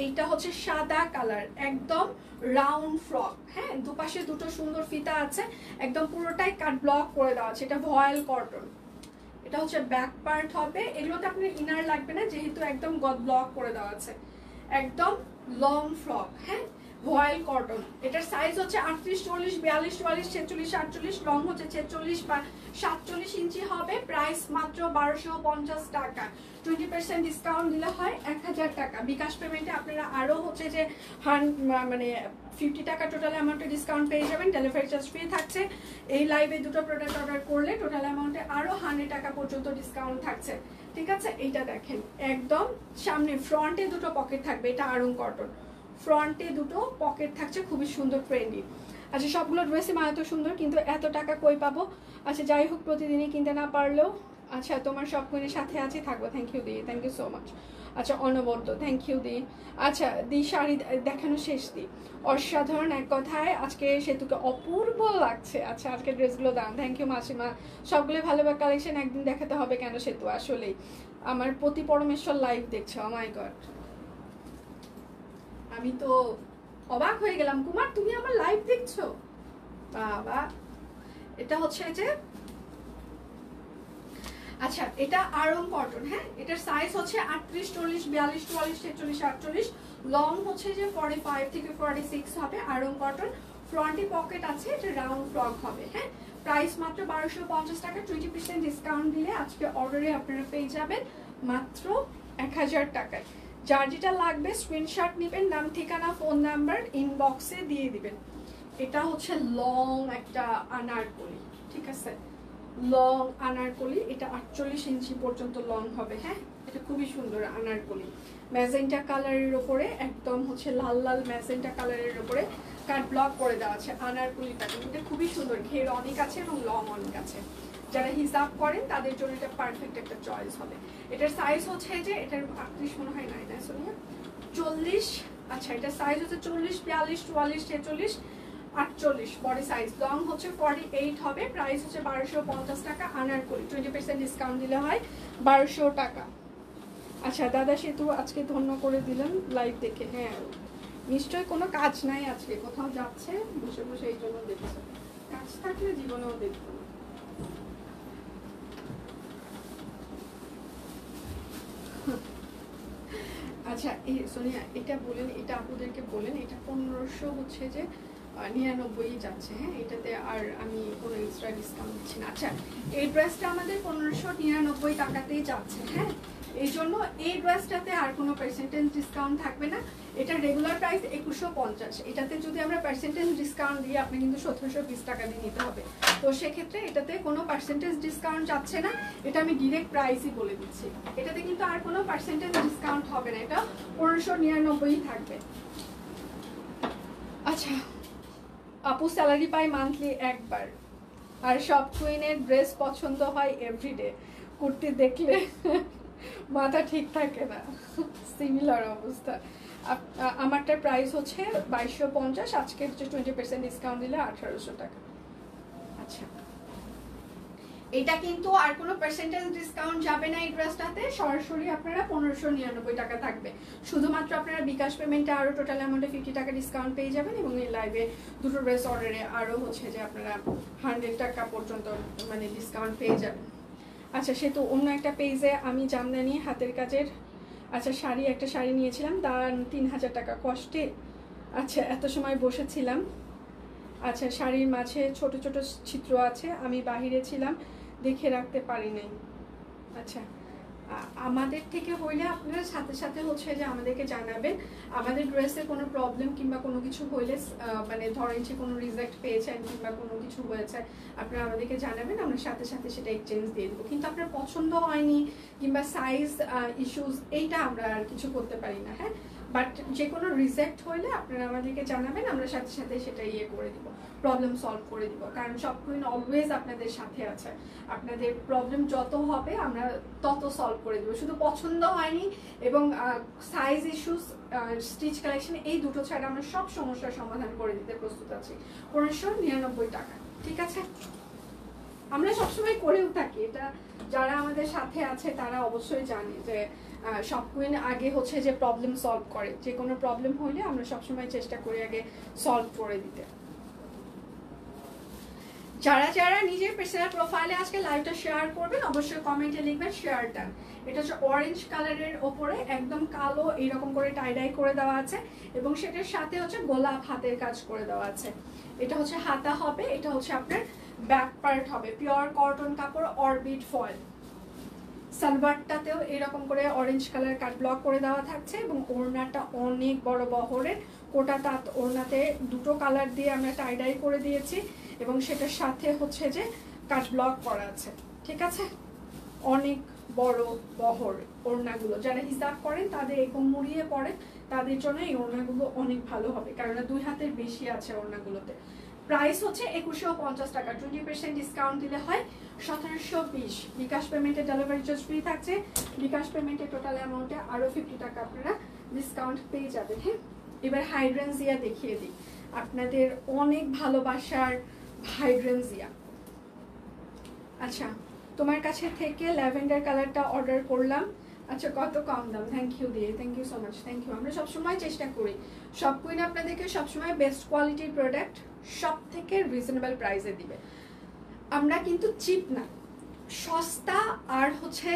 এইটা হচ্ছে সাদা কালার, একদম রাউন্ড ফ্রক। হ্যাঁ, দুপাশে দুটো সুন্দর ফিতা আছে, একদম পুরোটাই কাট ব্লক করে দেওয়া আছে। এটা ভয়েল কটন, এটা হচ্ছে ব্যাক পার্ট হবে। এগুলোতে আপনার ইনার লাগবে না যেহেতু একদম গদ ব্লক করে দেওয়া আছে, একদম লং ফ্রক। হ্যাঁ, ভয়েল কটন। এটার সাইজ হচ্ছে 38, 40, 42, 44, 46, 48, লং হচ্ছে 46 বা 47 ইঞ্চি হবে। প্রাইস মাত্র 1250 টাকা। 20% ডিসকাউন্ট দিলে হয় 1000 টাকা। বিকাশ পেমেন্টে আপনারা আরও হচ্ছে যে মানে 50 টাকা টোটাল অ্যামাউন্টে ডিসকাউন্ট পেয়ে যাবেন। ডেলিভারি চার্জ ফ্রি থাকছে। এই লাইভে দুটো প্রোডাক্ট অর্ডার করলে টোটাল অ্যামাউন্টে আরও 100 টাকা পর্যন্ত ডিসকাউন্ট থাকছে, ঠিক আছে? এইটা দেখেন, একদম সামনে ফ্রন্টে দুটো পকেট থাকবে, এটা আড়ং কটন, ফ্রন্টে দুটো পকেট থাকছে, খুবই সুন্দর ট্রেন্ডি। আচ্ছা, সবগুলো ড্রেসই এত সুন্দর, কিন্তু এত টাকা কই পাবো? আচ্ছা, যাই হোক, প্রতিদিনই কিনতে না পারলেও আচ্ছা তোমার সব কোণের সাথে আছি, থাকবো। থ্যাংক ইউ দি, থ্যাংক ইউ সো মাচ। আচ্ছা অনবদ্য, থ্যাংক ইউ দি। আচ্ছা দি শাড়ি দেখানো শেষ দি, অসাধারণ এক কথায় আজকে সেতুকে অপূর্ব লাগছে। আচ্ছা আজকে ড্রেসগুলো দাম, থ্যাংক ইউ মাসিমা। সবগুলো ভালো কালেকশন একদিন দেখাতে হবে কেন সেতু, আসলেই আমার প্রতি পরমেশ্বর লাইভ দেখছো, ও মাই গড আমি তো অবাক হয়ে গেলাম। কুমার তুমি আমার লাইভ দেখছো, বাবা। এটা হচ্ছে যে আচ্ছা এটা আরং কটন, হ্যাঁ এটার সাইজ হচ্ছে 38, 40, 42, 44, 46, 48, লং হচ্ছে যে 45 থেকে 46 হবে। আরং কটন, ফ্রন্টে পকেট আছে, এটা রাউন্ড ফ্রক হবে। হ্যাঁ প্রাইস মাত্র 1250 টাকা, 20% ডিসকাউন্ট দিলে আজকে অর্ডারে আপনারা পেয়ে যাবেন মাত্র 1000 টাকায়। যার যেটা লাগবে স্ক্রিনশট নেবেন, নাম ঠিকানা ফোন নাম্বার ইনবক্সে দিয়ে দিবেন। এটা হচ্ছে লং একটা আনারকলি, ঠিক আছে, লং আনারকলি, এটা 48 ইঞ্চি পর্যন্ত লং হবে। হ্যাঁ এটা খুবই সুন্দর আনারকলি, ম্যাজেন্টা কালারের উপরে, একদম হচ্ছে লাল লাল ম্যাজেন্টা কালারের উপরে কাট ব্লক করে দেওয়া আছে আনারকলিটা। এটা খুবই সুন্দর, ঘের অনেক আছে এবং লং অনেক আছে। যারা হিসাব করেন তাদের জন্য এটা পারফেক্ট একটা চয়েস হবে। এটার সাইজ হচ্ছে যে এটার 38 মনে হয় নাই না সোনিয়া, 40। আচ্ছা এটার সাইজ হচ্ছে 40, 42, 44, 46, 48 বডি সাইজ। লং হচ্ছে 48 হবে। প্রাইস হচ্ছে 1250 টাকা আনারকলি, 20% ডিসকাউন্ট দিলে হয় 1200 টাকা। আচ্ছা দাদা সেতু আজকে ধন্য করে দিলেন লাইভ দেখে। হ্যাঁ নিশ্চয়ই কোনো কাজ নাই আজকে, কোথাও যাচ্ছে বসে বসে এই জন্য দেখছে, কাজ থাকলে জীবনেও দেখবো না। আচ্ছা এই সোনিয়া এটা বলেন, এটা আপনাদেরকে বলেন, এটা 1500 হচ্ছে যে 99 যাচ্ছে। হ্যাঁ এটাতে আর আমি কোনো এক্সট্রা ডিসকাউন্ট দিচ্ছি না। আচ্ছা এই ড্রেসটা আমাদের 1599 টাকাতেই যাচ্ছে। হ্যাঁ এই জন্য এই ড্রেসটাতে আর কোনো পার্সেন্টেজ ডিসকাউন্ট থাকবে না। এটা রেগুলার প্রাইস 2150, এটাতে যদি আমরা পার্সেন্টেজ ডিসকাউন্ট দিই আপনি কিন্তু 1720 টাকা দিয়ে নিতে হবে। তো সেক্ষেত্রে এটাতে কোনো পার্সেন্টেজ ডিসকাউন্ট যাচ্ছে না, এটা আমি ডিরেক্ট প্রাইসই বলে দিচ্ছি। এটাতে কিন্তু আর কোনো পার্সেন্টেজ ডিসকাউন্ট হবে না, এটা 1599 থাকবে। আচ্ছা আপু স্যালারি পাই মান্থলি একবার, আর সব কুইনের ড্রেস পছন্দ হয় এভরিডে, কুর্তি দেখলে মাথা ঠিক থাকে না, সিমিলার অবস্থা। আমারটার প্রাইস হচ্ছে 2250, আজকে হচ্ছে 20% ডিসকাউন্ট দিলে 1800 টাকা। আচ্ছা এটা কিন্তু আর কোনো পার্সেন্টেজ ডিসকাউন্ট যাবে না এই ড্রেসটাতে, সরাসরি আপনারা 1599 টাকা থাকবে। শুধুমাত্র আপনারা বিকাশ পেমেন্টে আরও টোটাল অ্যামাউন্টে 50 টাকা ডিসকাউন্ট পেয়ে যাবেন, এবং এই লাইভে দুটো ড্রেস অর্ডারে আরও হচ্ছে যে আপনারা 100 টাকা পর্যন্ত মানে ডিসকাউন্ট পেয়ে যাবেন। আচ্ছা সে তো অন্য একটা পেজে আমি জামদানি হাতের কাজের আচ্ছা শাড়ি, একটা শাড়ি নিয়েছিলাম, তার 3000 টাকা কষ্টে। আচ্ছা এত সময় বসেছিলাম। আচ্ছা শাড়ির মাঝে ছোট ছোট ছিদ্র আছে, আমি বাহিরে ছিলাম দেখে রাখতে পারি নাই। আচ্ছা আমাদের থেকে হইলে আপনারা সাথে সাথে হচ্ছে যে আমাদেরকে জানাবেন। আমাদের ড্রেসে কোনো প্রবলেম কিংবা কোনো কিছু হইলে মানে ধরেন যে কোনো রিজেক্ট পেয়েছেন কিংবা কোনো কিছু হয়েছে আপনারা আমাদেরকে জানাবেন, আমরা সাথে সাথে সেটা এক্সচেঞ্জ দিয়ে দেবো। কিন্তু আপনার পছন্দ হয়নি কিংবা সাইজ ইস্যুস এইটা আমরা আর কিছু করতে পারি না। হ্যাঁ বাট যে কোনো রিজেক্ট হইলে আপনারা আমাদেরকে জানাবেন, আমরা সাথে সাথে সেটা করে দিব, প্রবলেম সলভ করে দিব। কারণ সব কুইন অলওয়েজ আপনাদের সাথে আছে, আপনাদের প্রবলেম যত হবে আমরা তত সলভ করে দেবো। শুধু পছন্দ হয়নি এবং সাইজ ইস্যুস, স্টিচ কালেকশন এই দুটো ছাড়া আমরা সব সমস্যার সমাধান করে দিতে প্রস্তুত আছি 1599 টাকা। ঠিক আছে, আমরা সবসময় করেও থাকি এটা, যারা আমাদের সাথে আছে তারা অবশ্যই জানে যে সব কুইন আগে হচ্ছে যে প্রবলেম সলভ করে, যে কোনো প্রবলেম হলে আমরা সবসময় চেষ্টা করি আগে সলভ করে দিতে। যারা যারা নিজের পার্সোনাল প্রোফাইলে আজকে লাইভটা শেয়ার করবেন অবশ্যই কমেন্টে লিখবেন শেয়ার ডান। এটা হচ্ছে অরেঞ্জ কালারের ওপরে একদম কালো এইরকম করে টাইডাই করে দেওয়া আছে, এবং সেটার সাথে হচ্ছে গোলাপ হাতের কাজ করে দেওয়া আছে। এটা হচ্ছে হাতা হবে, এটা হচ্ছে আপনার ব্যাক পার্ট হবে, পিওর কটন কাপড় অরবিট ফয়েল। সালোয়ারটাতেও এরকম করে অরেঞ্জ কালার কাট ব্লক করে দেওয়া থাকছে, এবং ওড়নাটা অনেক বড় বহরের, কোটা তাঁত ওড়নাতে দুটো কালার দিয়ে আমরা টাইডাই করে দিয়েছি, এবং সেটার সাথে হচ্ছে যে কাট ব্লক করা আছে। ঠিক আছে, অনেক বড় বহর ওড়নাগুলো, যারা হিসাব করেন তাদের এরকম মুড়িয়ে পড়ে তাদের জন্য এই ওড়নাগুলো অনেক ভালো হবে, কারণ 2 হাতের বেশি আছে ওড়নাগুলোতে। প্রাইস হচ্ছে 2150 টাকা, 20% ডিসকাউন্ট দিলে হয় 1720। বিকাশ পেমেন্টে ডেলিভারি চার্জ ফ্রি থাকছে। বিকাশ পেমেন্টে টোটাল অ্যামাউন্টে আরও 50 টাকা আপনারা ডিসকাউন্ট পেয়ে যাবেন। হ্যাঁ, এবার হাইড্রেনজিয়া দেখিয়ে দিই আপনাদের, অনেক ভালোবাসার হাইড্রেনজিয়া। আচ্ছা, তোমার কাছে থেকে ল্যাভেন্ডার কালারটা অর্ডার করলাম। আচ্ছা, কত কম দাম, থ্যাংক ইউ দিয়ে, thank you so much, thank you. আমরা সবসময় চেষ্টা করি সব কুইন আপনাদেরকে সবসময় বেস্ট কোয়ালিটির প্রোডাক্ট সব থেকে রিজনেবল প্রাইসে দিবে। আমরা কিন্তু চিপ না, সস্তা আর হচ্ছে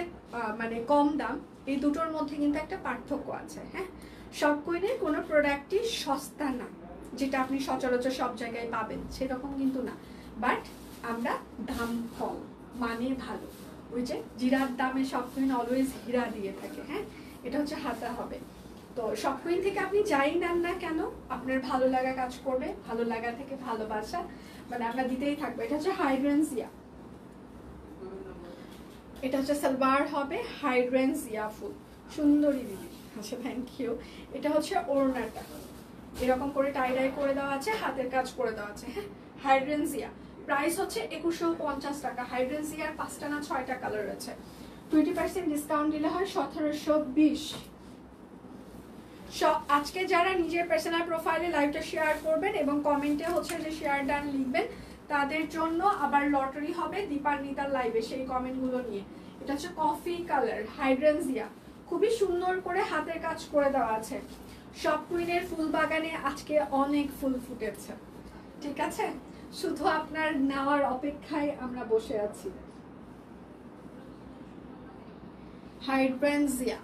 মানে কম দাম, এই দুটোর মধ্যে কিন্তু একটা পার্থক্য আছে। হ্যাঁ, সব কুইনের কোনো প্রোডাক্টই সস্তা না, যেটা আপনি সচরাচর সব জায়গায় পাবেন সেরকম কিন্তু না। বাট আমরা দাম কম মানে ভালো, ওই যে জিরার দামে সব কুইন অলওয়েজ হীরা দিয়ে থাকে। হ্যাঁ, এটা হচ্ছে হাতা হবে। তো সব কুইন থেকে আপনি যাই নেন না কেন, আপনার ভালো লাগা কাজ করবে, ভালো লাগা থেকে ভালোবাসা মানে আমরা দিতেই থাকবো। এটা হচ্ছে হাইড্রেনজিয়া, এটা হচ্ছে সালোয়ার হবে হাইড্রেনজিয়া ফুল, সুন্দরী দিদি। আচ্ছা, থ্যাংক ইউ। এটা হচ্ছে ওড়নাটা, এরকম করে টাই ডাই করে দেওয়া আছে, হাতের কাজ করে দেওয়া আছে। হ্যাঁ, হাইড্রেনজিয়া প্রাইস হচ্ছে 2150 টাকা। হাইড্রেনজিয়ার 5টা না 6টা কালার আছে। 20% ডিসকাউন্ট দিলে হয় 1720। আজকে যারা নিজের পার্সোনাল প্রোফাইলে লাইভটা শেয়ার করবেন এবং কমেন্টে হচ্ছে যে শেয়ার ডান লিখবেন, তাদের জন্য আবার লটারি হবে দীপান্বিতার লাইভে সেই কমেন্টগুলো নিয়ে। এটা হচ্ছে কফি কালার হাইড্রেনজিয়া, খুবই সুন্দর করে হাতের কাজ করে দেওয়া আছে। সব কুইনের ফুল বাগানে আজকে অনেক ফুল ফুটেছে, ঠিক আছে? শুধু আপনার নেওয়ার অপেক্ষায় আমরা বসে আছি। হাইড্রেনজিয়া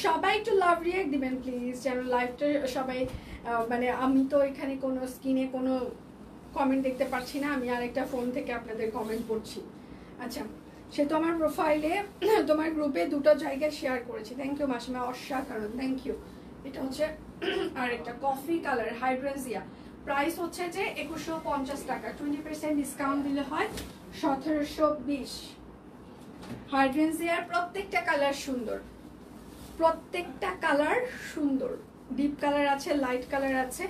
সবাই একটু লাভ রিয়েক্ট দিবেন প্লিজ, যেন লাইভটা সবাই মানে আমি তো এখানে কোনো স্ক্রিনে কোনো কমেন্ট দেখতে পাচ্ছি না, আমি আরেকটা ফোন থেকে আপনাদের কমেন্ট পড়ছি। আচ্ছা, সে তো আমার প্রোফাইলে তোমার গ্রুপে দুটো জায়গায় শেয়ার করেছি, থ্যাংক ইউ মাসিমা, অসাধারণ, থ্যাংক ইউ। এটা হচ্ছে আরেকটা কফি কালার হাইড্রেনজিয়া, প্রাইস হচ্ছে যে 2150 টাকা। 20% ডিসকাউন্ট দিলে হয় 1720। হাইড্রেনজিয়ার প্রত্যেকটা কালার সুন্দর, প্রত্যেকটা কালার সুন্দর, ডিপ কালার আছে, লাইট কালার আছে,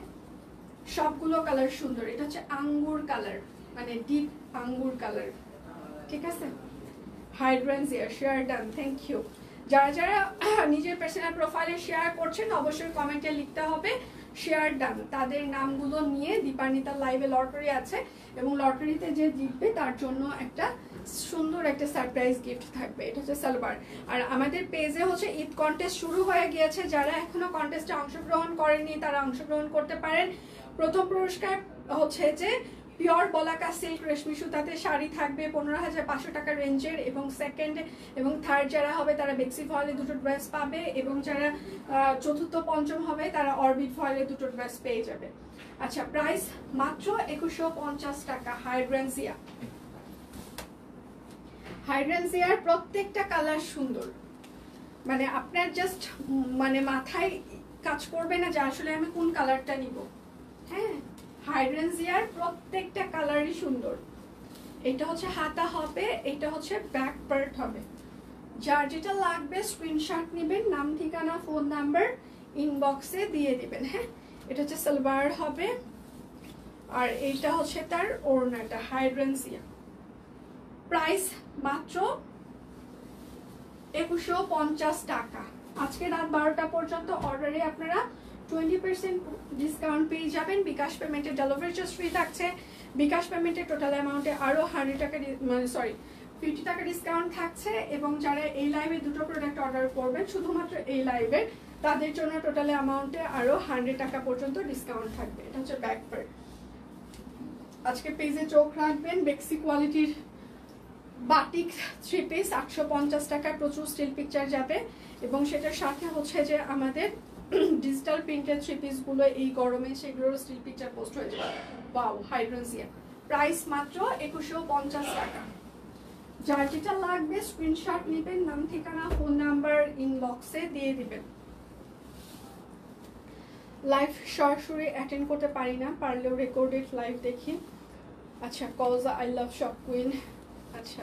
সবগুলো কালার সুন্দর। এটা হচ্ছে আঙ্গুর কালার, মানে ডিপ আঙ্গুর কালার, ঠিক আছে? Hydrangea share done, thank you. যারা যারা নিজের পার্সোনাল প্রোফাইলে শেয়ার করছেন অবশ্যই কমেন্টে লিখতে হবে শেয়ার ডান, তাদের নামগুলো নিয়ে দীপান্বিতার লাইভে লটারি আছে এবং লটারিতে যে জিতবে তার জন্য একটা সুন্দর একটা সারপ্রাইজ গিফট থাকবে। এটা হচ্ছে সালোয়ার। আর আমাদের পেজে হচ্ছে ঈদ কন্টেস্ট শুরু হয়ে গিয়েছে, যারা এখনো কন্টেস্টে অংশগ্রহণ করেননি তারা অংশগ্রহণ করতে পারেন। প্রথম পুরস্কার হচ্ছে যে পিওর বলাকা সিল্ক রেশমি সুতাতে শাড়ি থাকবে 15,500 টাকা রেঞ্জের, এবং সেকেন্ড এবং থার্ড যারা হবে তারা বেক্সি ফয়েলে দুটো ড্রেস পাবে, এবং যারা চতুর্থ পঞ্চম হবে তারা অরবিট ফয়েলে দুটো ড্রেস পেয়ে যাবে। আচ্ছা, প্রাইস মাত্র 2150 টাকা। হাইড্রেনজিয়া, হাইড্রেনজিয়ার প্রত্যেকটা কালার সুন্দর, মানে আপনার জাস্ট মানে মাথায় কাজ করবে না যে আসলে আমি কোন কালারটা নিব। হ্যাঁ, হাইড্রেনজিয়ার প্রত্যেকটা কালারই সুন্দর। এটা হচ্ছে হাতা হবে, এটা হচ্ছে ব্যাক পার্ট হবে। যার যেটা লাগবে স্ক্রিনশট নেবেন, নাম ঠিকানা ফোন নাম্বার ইনবক্সে দিয়ে দিবেন। হ্যাঁ, এটা হচ্ছে সালোয়ার হবে, আর এইটা হচ্ছে তার ওড়নাটা। হাইড্রেনজিয়া প্রাইস মাত্র 2150 টাকা। আজকে রাত 12টা পর্যন্ত অর্ডারে আপনারা 20% ডিসকাউন্ট পেয়ে যাবেন। বিকাশ পেমেন্টে ডেলিভারি চার্জ ফ্রি থাকছে। বিকাশ পেমেন্টে টোটাল অ্যামাউন্টে আরও 100 টাকা মানে 50 টাকা ডিসকাউন্ট থাকছে, এবং যারা এই লাইভে দুটো প্রোডাক্ট অর্ডার করবেন শুধুমাত্র এই লাইভে, তাদের জন্য টোটাল অ্যামাউন্টে আরও 100 টাকা পর্যন্ত ডিসকাউন্ট থাকবে। এটা হচ্ছে ব্যাক পার্ট। আজকে পেজে চোখ রাখবেন, বেক্সি কোয়ালিটির বাটিক 3 পিস 850 টাকায় প্রচুর স্টিল পিকচার যাবে, এবং সেটার সাথে হচ্ছে যে আমাদের ডিজিটাল প্রিন্টেড 3 পিসগুলো এই গরমে সেগুলোর স্টিল পিকচার পোস্ট হয়ে যাবে। ওয়াও, হাইড্রেনজিয়া প্রাইস মাত্র 2150 টাকা। যার যেটা লাগবে স্ক্রিনশট নেবেন, নাম ঠিকানা ফোন নাম্বার ইনবক্সে দিয়ে দিবেন। লাইভ সরাসরি অ্যাটেন্ড করতে পারি না, পারলেও রেকর্ডেড লাইভ দেখি। আচ্ছা, কজা আই লাভ শপ কুইন, আচ্ছা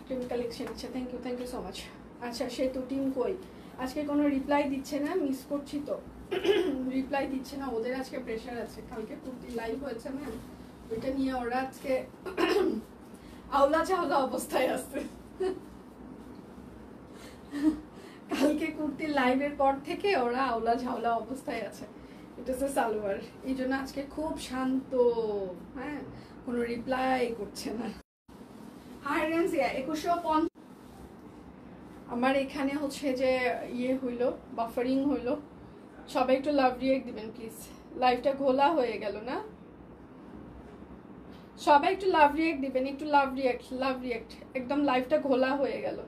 টিম কালেকশন, আচ্ছা থ্যাংক ইউ সো মাচ। আচ্ছা, সে তো টিম কই, আজকে কোনো রিপ্লাই দিচ্ছে না, মিস করছি তো রিপ্লাই দিচ্ছে না, ওদের আজকে প্রেশার আছে, কালকে কুর্তি লাইভ হয়েছে ম্যাম, ওইটা নিয়ে ওরা আজকে আওলা চাওলা অবস্থায় আছে। কালকে কুর্তির লাইভের পর থেকে ওরা আওলা ঝাওলা অবস্থায় আছে। এটা হচ্ছে সালোয়ার, এই জন্য আজকে খুব শান্ত, হ্যাঁ, কোনো রিপ্লাই করছে না। হাইরেন্সিয়া 2150। আমার এখানে হচ্ছে যে ইয়ে হইলো, বাফারিং হইলো। সবাই একটু লাভ রিয়েক্ট দিবেন প্লিজ। লাইভটা ঘোলা হয়ে গেল না? সবাই একটু লাভ রিয়েক্ট দিবেন, একটু লাভ রিয়েক্ট। একদম লাইভটা ঘোলা হয়ে গেল।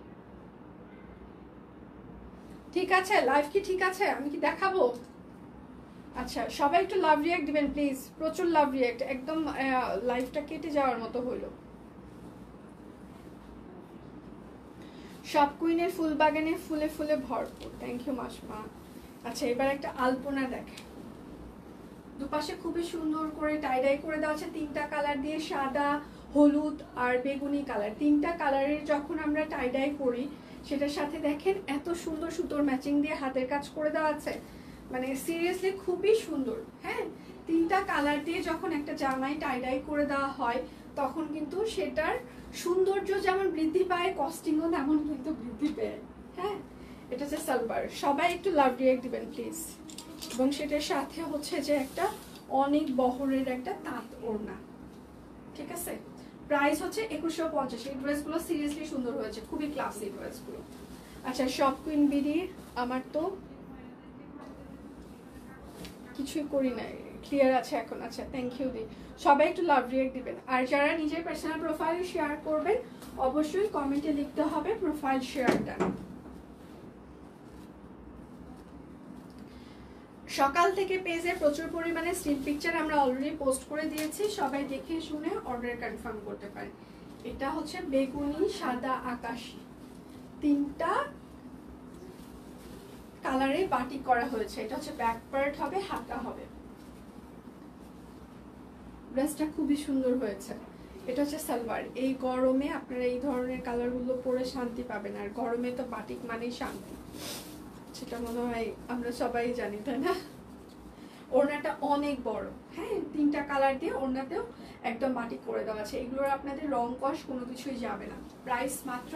ঠিক আছে, লাইভ কি ঠিক আছে? আমি কি দেখাবো? আচ্ছা, সবাই একটু লাভ রিয়েক্ট দিবেন প্লিজ, প্রচুর লাভ রিয়েক্ট। একদম লাইভটা কেটে যাওয়ার মতো হইলো। সব কুইনের ফুল বাগানে ফুলে ফুলে ভরপুর। থ্যাংক ইউ মাসমা। আচ্ছা, এবার একটা আলপনা দেখে। দুপাশে খুবই সুন্দর করে টাইডাই করে দেওয়া আছে, 3টা কালার দিয়ে, সাদা, হলুদ আর বেগুনি কালার। 3টা কালারের যখন আমরা টাইডাই করি, সেটার সাথে দেখেন এত সুন্দর সুতোর ম্যাচিং দিয়ে হাতের কাজ করে দেওয়া আছে, মানে সিরিয়াসলি খুবই সুন্দর। হ্যাঁ, 3টা কালার দিয়ে যখন একটা জামাই টাইডাই করে দেওয়া হয়, তখন কিন্তু সেটার সৌন্দর্য যেমন বৃদ্ধি পায়, কস্টিংও তেমন কিন্তু বৃদ্ধি পায়। হ্যাঁ, এটা হচ্ছে সালোয়ার। সবাই একটু লাভ রিয়েক্ট দিবেন প্লিজ। এবং সেটার সাথে হচ্ছে যে একটা অনেক বহরের একটা তাঁত ওড়না। ঠিক আছে, প্রাইস হচ্ছে 2150। এই ড্রেসগুলো সিরিয়াসলি সুন্দর হয়েছে, খুবই ক্লাসি ড্রেসগুলো। আচ্ছা, শপ কুইন বিডি, আমার তো কিছুই করি নাই, ক্লিয়ার আছে এখন? আচ্ছা, থ্যাংক ইউ দি। সবাই একটু লাভ রিয়েক্ট দিবেন। আর যারা নিজের পার্সোনাল প্রোফাইল শেয়ার করবেন, অবশ্যই কমেন্টে লিখতে হবে প্রোফাইল শেয়ারটা। সকাল থেকে পেজে প্রচুর পরিমাণে স্টিল পিকচার আমরা অলরেডি পোস্ট করে দিয়েছি, সবাই দেখে শুনে অর্ডার কনফার্ম করতে পারেন। এটা হচ্ছে বেগুনি, সাদা, আকাশি, 3টা কালারে বাটিক করা হয়েছে। এটা হচ্ছে ব্যাক পার্ট হবে, হাতা হবে। ড্রেসটা খুবই সুন্দর হয়েছে। এটা হচ্ছে সালোয়ার। এই গরমে আপনারা এই ধরনের কালারগুলো পরে শান্তি পাবেন, আর গরমে তো বাটিক মানেই শান্তি, সেটা মনে হয় আমরা সবাই জানি, তাই না? ওড়নাটা অনেক বড়, হ্যাঁ, 3টা কালার দিয়ে ওড়নাতেও একদম বাটিক করে দেওয়া আছে। এগুলোর আপনাদের রং কষ কোনো কিছুই যাবে না। প্রাইস মাত্র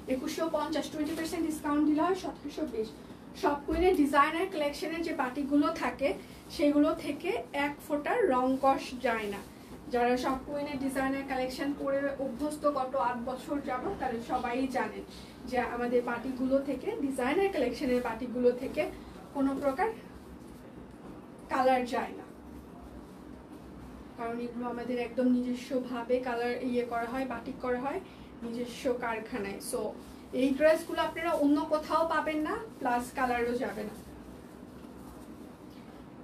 2150। 20% ডিসকাউন্ট দিলে হয় 1720। সব কুইনের ডিজাইনার কালেকশনের যে বাটিকগুলো থাকে, সেগুলো থেকে এক ফোঁটার রং কষ যায় না। যারা সব কুইনের ডিজাইনার কালেকশন করে অভ্যস্ত গত 8 বছর যাবত, তারা সবাই জানেন যে আমাদের বাটিকগুলো থেকে, ডিজাইনার কালেকশনের বাটিকগুলো থেকে কোনো প্রকার কালার যায় না, কারণ এগুলো আমাদের একদম নিজস্বভাবে কালার করা হয়, বাটিক করা হয় নিজস্ব কারখানায়। সো এই ড্রেসগুলো আপনারা অন্য কোথাও পাবেন না, প্লাস কালারও যাবে না।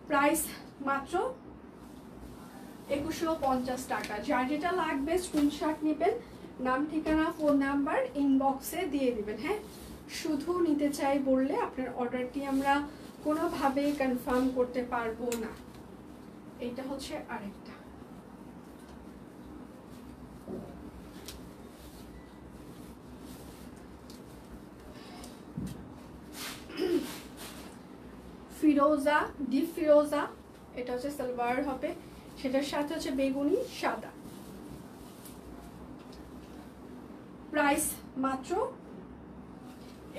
প্রাইস মাত্র 2150 টাকা। যার যেটা লাগবে স্ক্রিনশট নেবেন, নাম, ঠিকানা, ফোন নাম্বার ইনবক্সে দিয়ে দিবেন। হ্যাঁ, শুধু নিতে চাই বললে আপনার অর্ডারটি আমরা কোনোভাবেই কনফার্ম করতে পারবো না। এইটা হচ্ছে আরেকটা। ফিরোজা, ডিপ ফিরোজা, এটা হচ্ছে সালোয়ার হবে, সেটার সাথে হচ্ছে বেগুনি, সাদা। প্রাইস মাত্র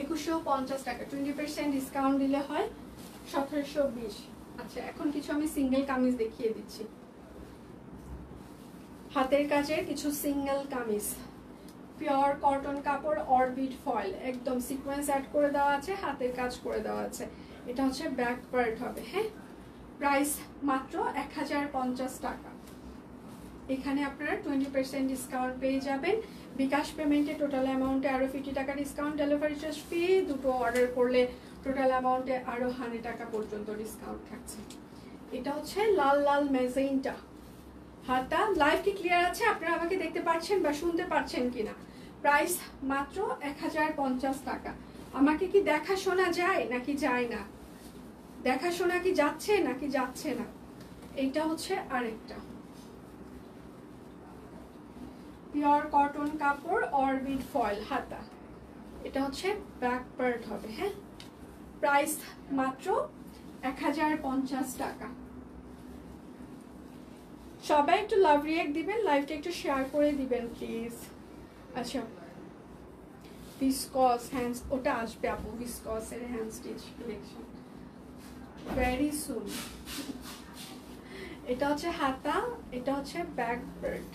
2150 টাকা। 20% ডিসকাউন্ট দিলে হয় 1720। আচ্ছা, এখন কিছু আমি সিঙ্গেল কামিজ দেখিয়ে দিচ্ছি। হাতের কাজের কিছু সিঙ্গেল কামিজ, পিওর কটন কাপড়, অরবিট ফয়েল, একদম সিকোয়েন্স অ্যাড করে দেওয়া আছে, হাতের কাজ করে দেওয়া আছে। এটা হচ্ছে ব্যাক পার্ট হবে। হ্যাঁ, প্রাইস মাত্র 1050 টাকা। এখানে আপনারা 20% ডিসকাউন্ট পেয়ে যাবেন। বিকাশ পেমেন্টে টোটাল অ্যামাউন্টে আরও 50 টাকা ডিসকাউন্ট, ডেলিভারি চার্জ ফ্রি, দুটো অর্ডার করলে টোটাল অ্যামাউন্টে আরও 100 টাকা পর্যন্ত ডিসকাউন্ট থাকছে। এটা হচ্ছে লাল লাল ম্যাজেন্টা। হাতা, লাইভ কি ক্লিয়ার আছে? আপনারা আমাকে দেখতে পাচ্ছেন বা শুনতে পাচ্ছেন কিনা? প্রাইস মাত্র 1050 টাকা। আমাকে কি দেখা শোনা যায় নাকি যায় না? দেখাশোনা কি যাচ্ছে নাকি যাচ্ছে না? এইটা হচ্ছে আরেকটা পিওর কটন কাপড়, অরবিট ফয়েল, হাতা। এটা হচ্ছে ব্যাক পার্ট হবে। হ্যাঁ, প্রাইস মাত্র 1050 টাকা। সবাই একটু লাভ রিয়েক্ট দিবেন, লাইভটা একটু শেয়ার করে দিবেন প্লিজ। আচ্ছা, ভিসকস হ্যান্ডস, ওটা আসবে আপু, ভিসকসের hand stitch collection very soon. এটা হচ্ছে হাতা, এটা হচ্ছে ব্যাক পার্ট।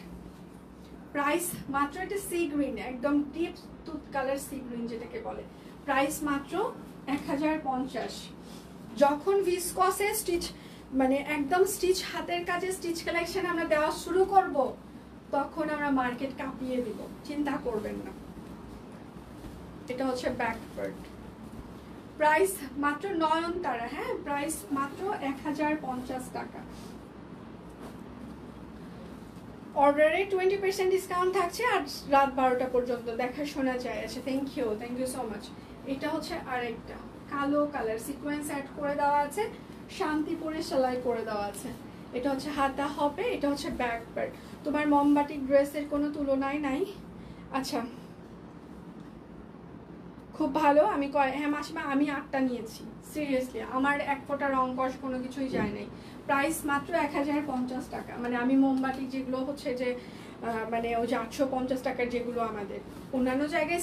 প্রাইস মাত্র, এটা সি গ্রিন, একদম ডিপ তুত কালার সি গ্রিন যেটাকে বলে। প্রাইস মাত্র 1050। যখন ভিসকসে স্টিচ মানে একদম স্টিচ হাতের কাজে স্টিচ কালেকশন আমরা দেওয়া শুরু করব, তখন আমরা মার্কেট কাঁপিয়ে দিব, চিন্তা করবেন না। এটা হচ্ছে ব্যাক পার্ট। প্রাইস মাত্র নয়নতারা, হ্যাঁ, প্রাইস মাত্র 1050 টাকা। অর্ডারে 20% ডিসকাউন্ট থাকছে আর রাত 12টা পর্যন্ত দেখাশোনা যায় আছে। Thank you so much. এটা হচ্ছে আরেকটা কালো কালার, সিকোয়েন্স অ্যাড করে দেওয়া আছে, শান্তিপুরে সেলাই করে দেওয়া আছে। এটা হচ্ছে হাতা হবে, এটা হচ্ছে ব্যাক পার্ট। তোমার মোমবাটিক ড্রেসের কোনো তুলনাই নাই। আচ্ছা, খুব ভালো। আমি হ্যাঁ মাসিমা, আমি 8টা নিয়েছি, সিরিয়াসলি আমার এক ফোঁটা রং কষ কোনো কিছুই যায় নাই। প্রাইস মাত্র 1050 টাকা। মানে আমি মোমবাতি যেগুলো হচ্ছে যে মানে ওই যে 850 টাকার যেগুলো আমাদের অন্যান্য জায়গায়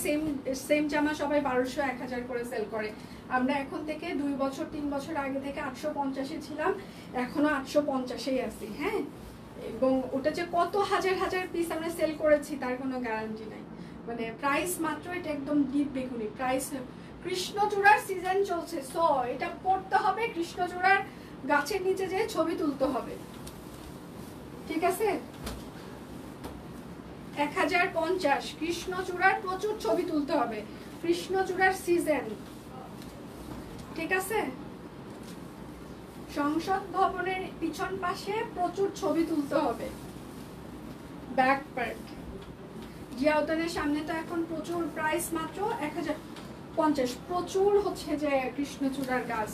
সেম জামা সবাই 1200 1000 করে সেল করে, আমরা এখন থেকে 2 বছর 3 বছর আগে থেকে 850-এ ছিলাম, এখনো 850-এই আছি। হ্যাঁ, এবং ওটা যে কত হাজার হাজার পিস আমরা সেল করেছি তার কোনো গ্যারান্টি নাই। মানে প্রাইস মাত্র, এটা একদম ডিপ বেগুনি প্রাইস। কৃষ্ণচূড়ার সিজন চলছে, সো এটা পড়তে হবে, কৃষ্ণচূড়ার গাছের নিচে যে ছবি তুলতে হবে, ঠিক আছে? 1050। কৃষ্ণচূড়ার প্রচুর ছবি তুলতে হবে, কৃষ্ণচূড়ার সিজন, ঠিক আছে? সংসদ ভবনের পিছন পাশে প্রচুর ছবি তুলতে হবে। ব্যাক পার্ট জিয়াউদ্দিনের সামনে তো এখন প্রচুর, প্রাইস মাত্র 1050। প্রচুর হচ্ছে যে কৃষ্ণচূড়ার গাছ,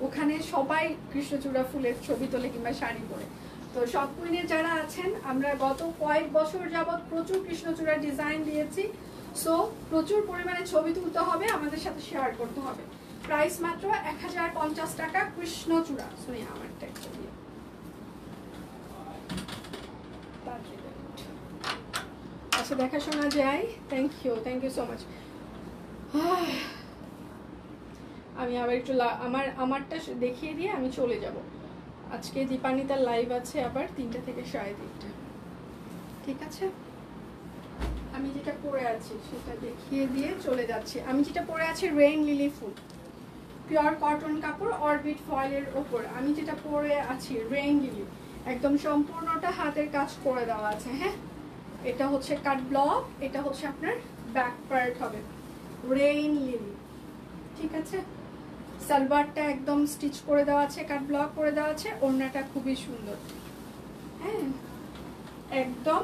ওখানে সবাই কৃষ্ণচূড়া ফুলের ছবি তোলে কিংবা শাড়ি পরে। তো সব কুইনের যারা আছেন, আমরা গত কয়েক বছর যাবৎ প্রচুর কৃষ্ণচূড়ার ডিজাইন দিয়েছি, সো প্রচুর পরিমাণে ছবি তুলতে হবে, আমাদের সাথে শেয়ার করতে হবে। প্রাইস মাত্র 1050 টাকা কৃষ্ণচূড়া। শুনি আমার টেক্সট দিয়ে আচ্ছা দেখাশোনা যায়। Thank you so much. আমি আবার একটু আমারটা দেখিয়ে দিয়ে আমি চলে যাব। আজকে দীপানিতার লাইভ আছে আবার 3টা থেকে 3:30, ঠিক আছে? আমি যেটা পরে আছি সেটা দেখিয়ে দিয়ে চলে যাচ্ছি। আমি যেটা পরে আছি রেইন লিলি ফুল, পিওর কটন কাপড়, অরবিট ফয়েলের ওপর আমি যেটা পরে আছি রেইন লিলি, একদম সম্পূর্ণটা হাতের কাজ করে দেওয়া আছে। হ্যাঁ, এটা হচ্ছে কাট ব্লক, এটা হচ্ছে আপনার ব্যাক পার্ট হবে রেইন লিলি, ঠিক আছে? সালোয়ারটা একদম স্টিচ করে দেওয়া আছে, কাট ব্লক করে দেওয়া আছে, ওড়নাটা খুবই সুন্দর। হ্যাঁ, একদম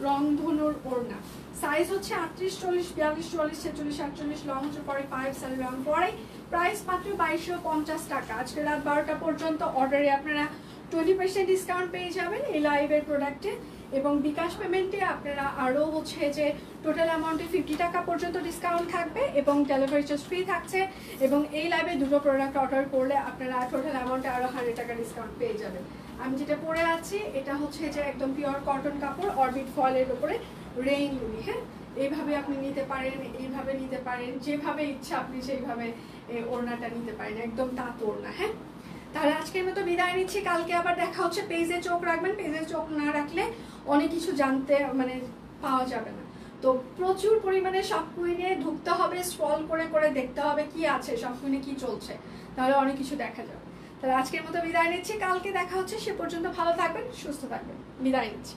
রংধনুর ওড়না। সাইজ হচ্ছে 38, 40, 42, 44, 46, 48, লং হচ্ছে 45, সাইজ লং পরে। প্রাইস মাত্র 2250 টাকা। আজকে রাত 12টা পর্যন্ত অর্ডারে আপনারা 20% ডিসকাউন্ট পেয়ে যাবেন এই লাইভের প্রোডাক্টে, এবং বিকাশ পেমেন্টে আপনারা আরও হচ্ছে যে টোটাল অ্যামাউন্টে 50 টাকা পর্যন্ত ডিসকাউন্ট থাকবে এবং ডেলিভারি চার্জ ফ্রি থাকছে। এবং এই লাইভে 2টো প্রোডাক্ট অর্ডার করলে আপনারা টোটাল অ্যামাউন্টে আরও 100 টাকা ডিসকাউন্ট পেয়ে যাবেন। আমি যেটা পরে আছি এটা হচ্ছে যে একদম পিওর কটন কাপড়, অরবিট ফয়েলের উপরে রেইন লিলি। হ্যাঁ, এইভাবে আপনি নিতে পারেন, এইভাবে নিতে পারেন, যেভাবে ইচ্ছা আপনি সেইভাবে ওড়নাটা নিতে পারেন, একদম তাঁত ওড়না। হ্যাঁ, তাহলে আজকের মতো বিদায় নিচ্ছি, কালকে আবার দেখা হচ্ছে। পেজে চোখ রাখবেন, পেজে চোখ না রাখলে অনেক কিছু জানতে মানে পাওয়া যাবে না। তো প্রচুর পরিমাণে সব কুইনে ঢুকতে হবে, স্ক্রল করে করে দেখতে হবে কি আছে, সব কুইনে কি চলছে, তাহলে অনেক কিছু দেখা যাবে। তাহলে আজকের মতো বিদায় নিচ্ছি, কালকে দেখা হচ্ছে। সে পর্যন্ত ভালো থাকবেন, সুস্থ থাকবেন, বিদায় নিচ্ছি।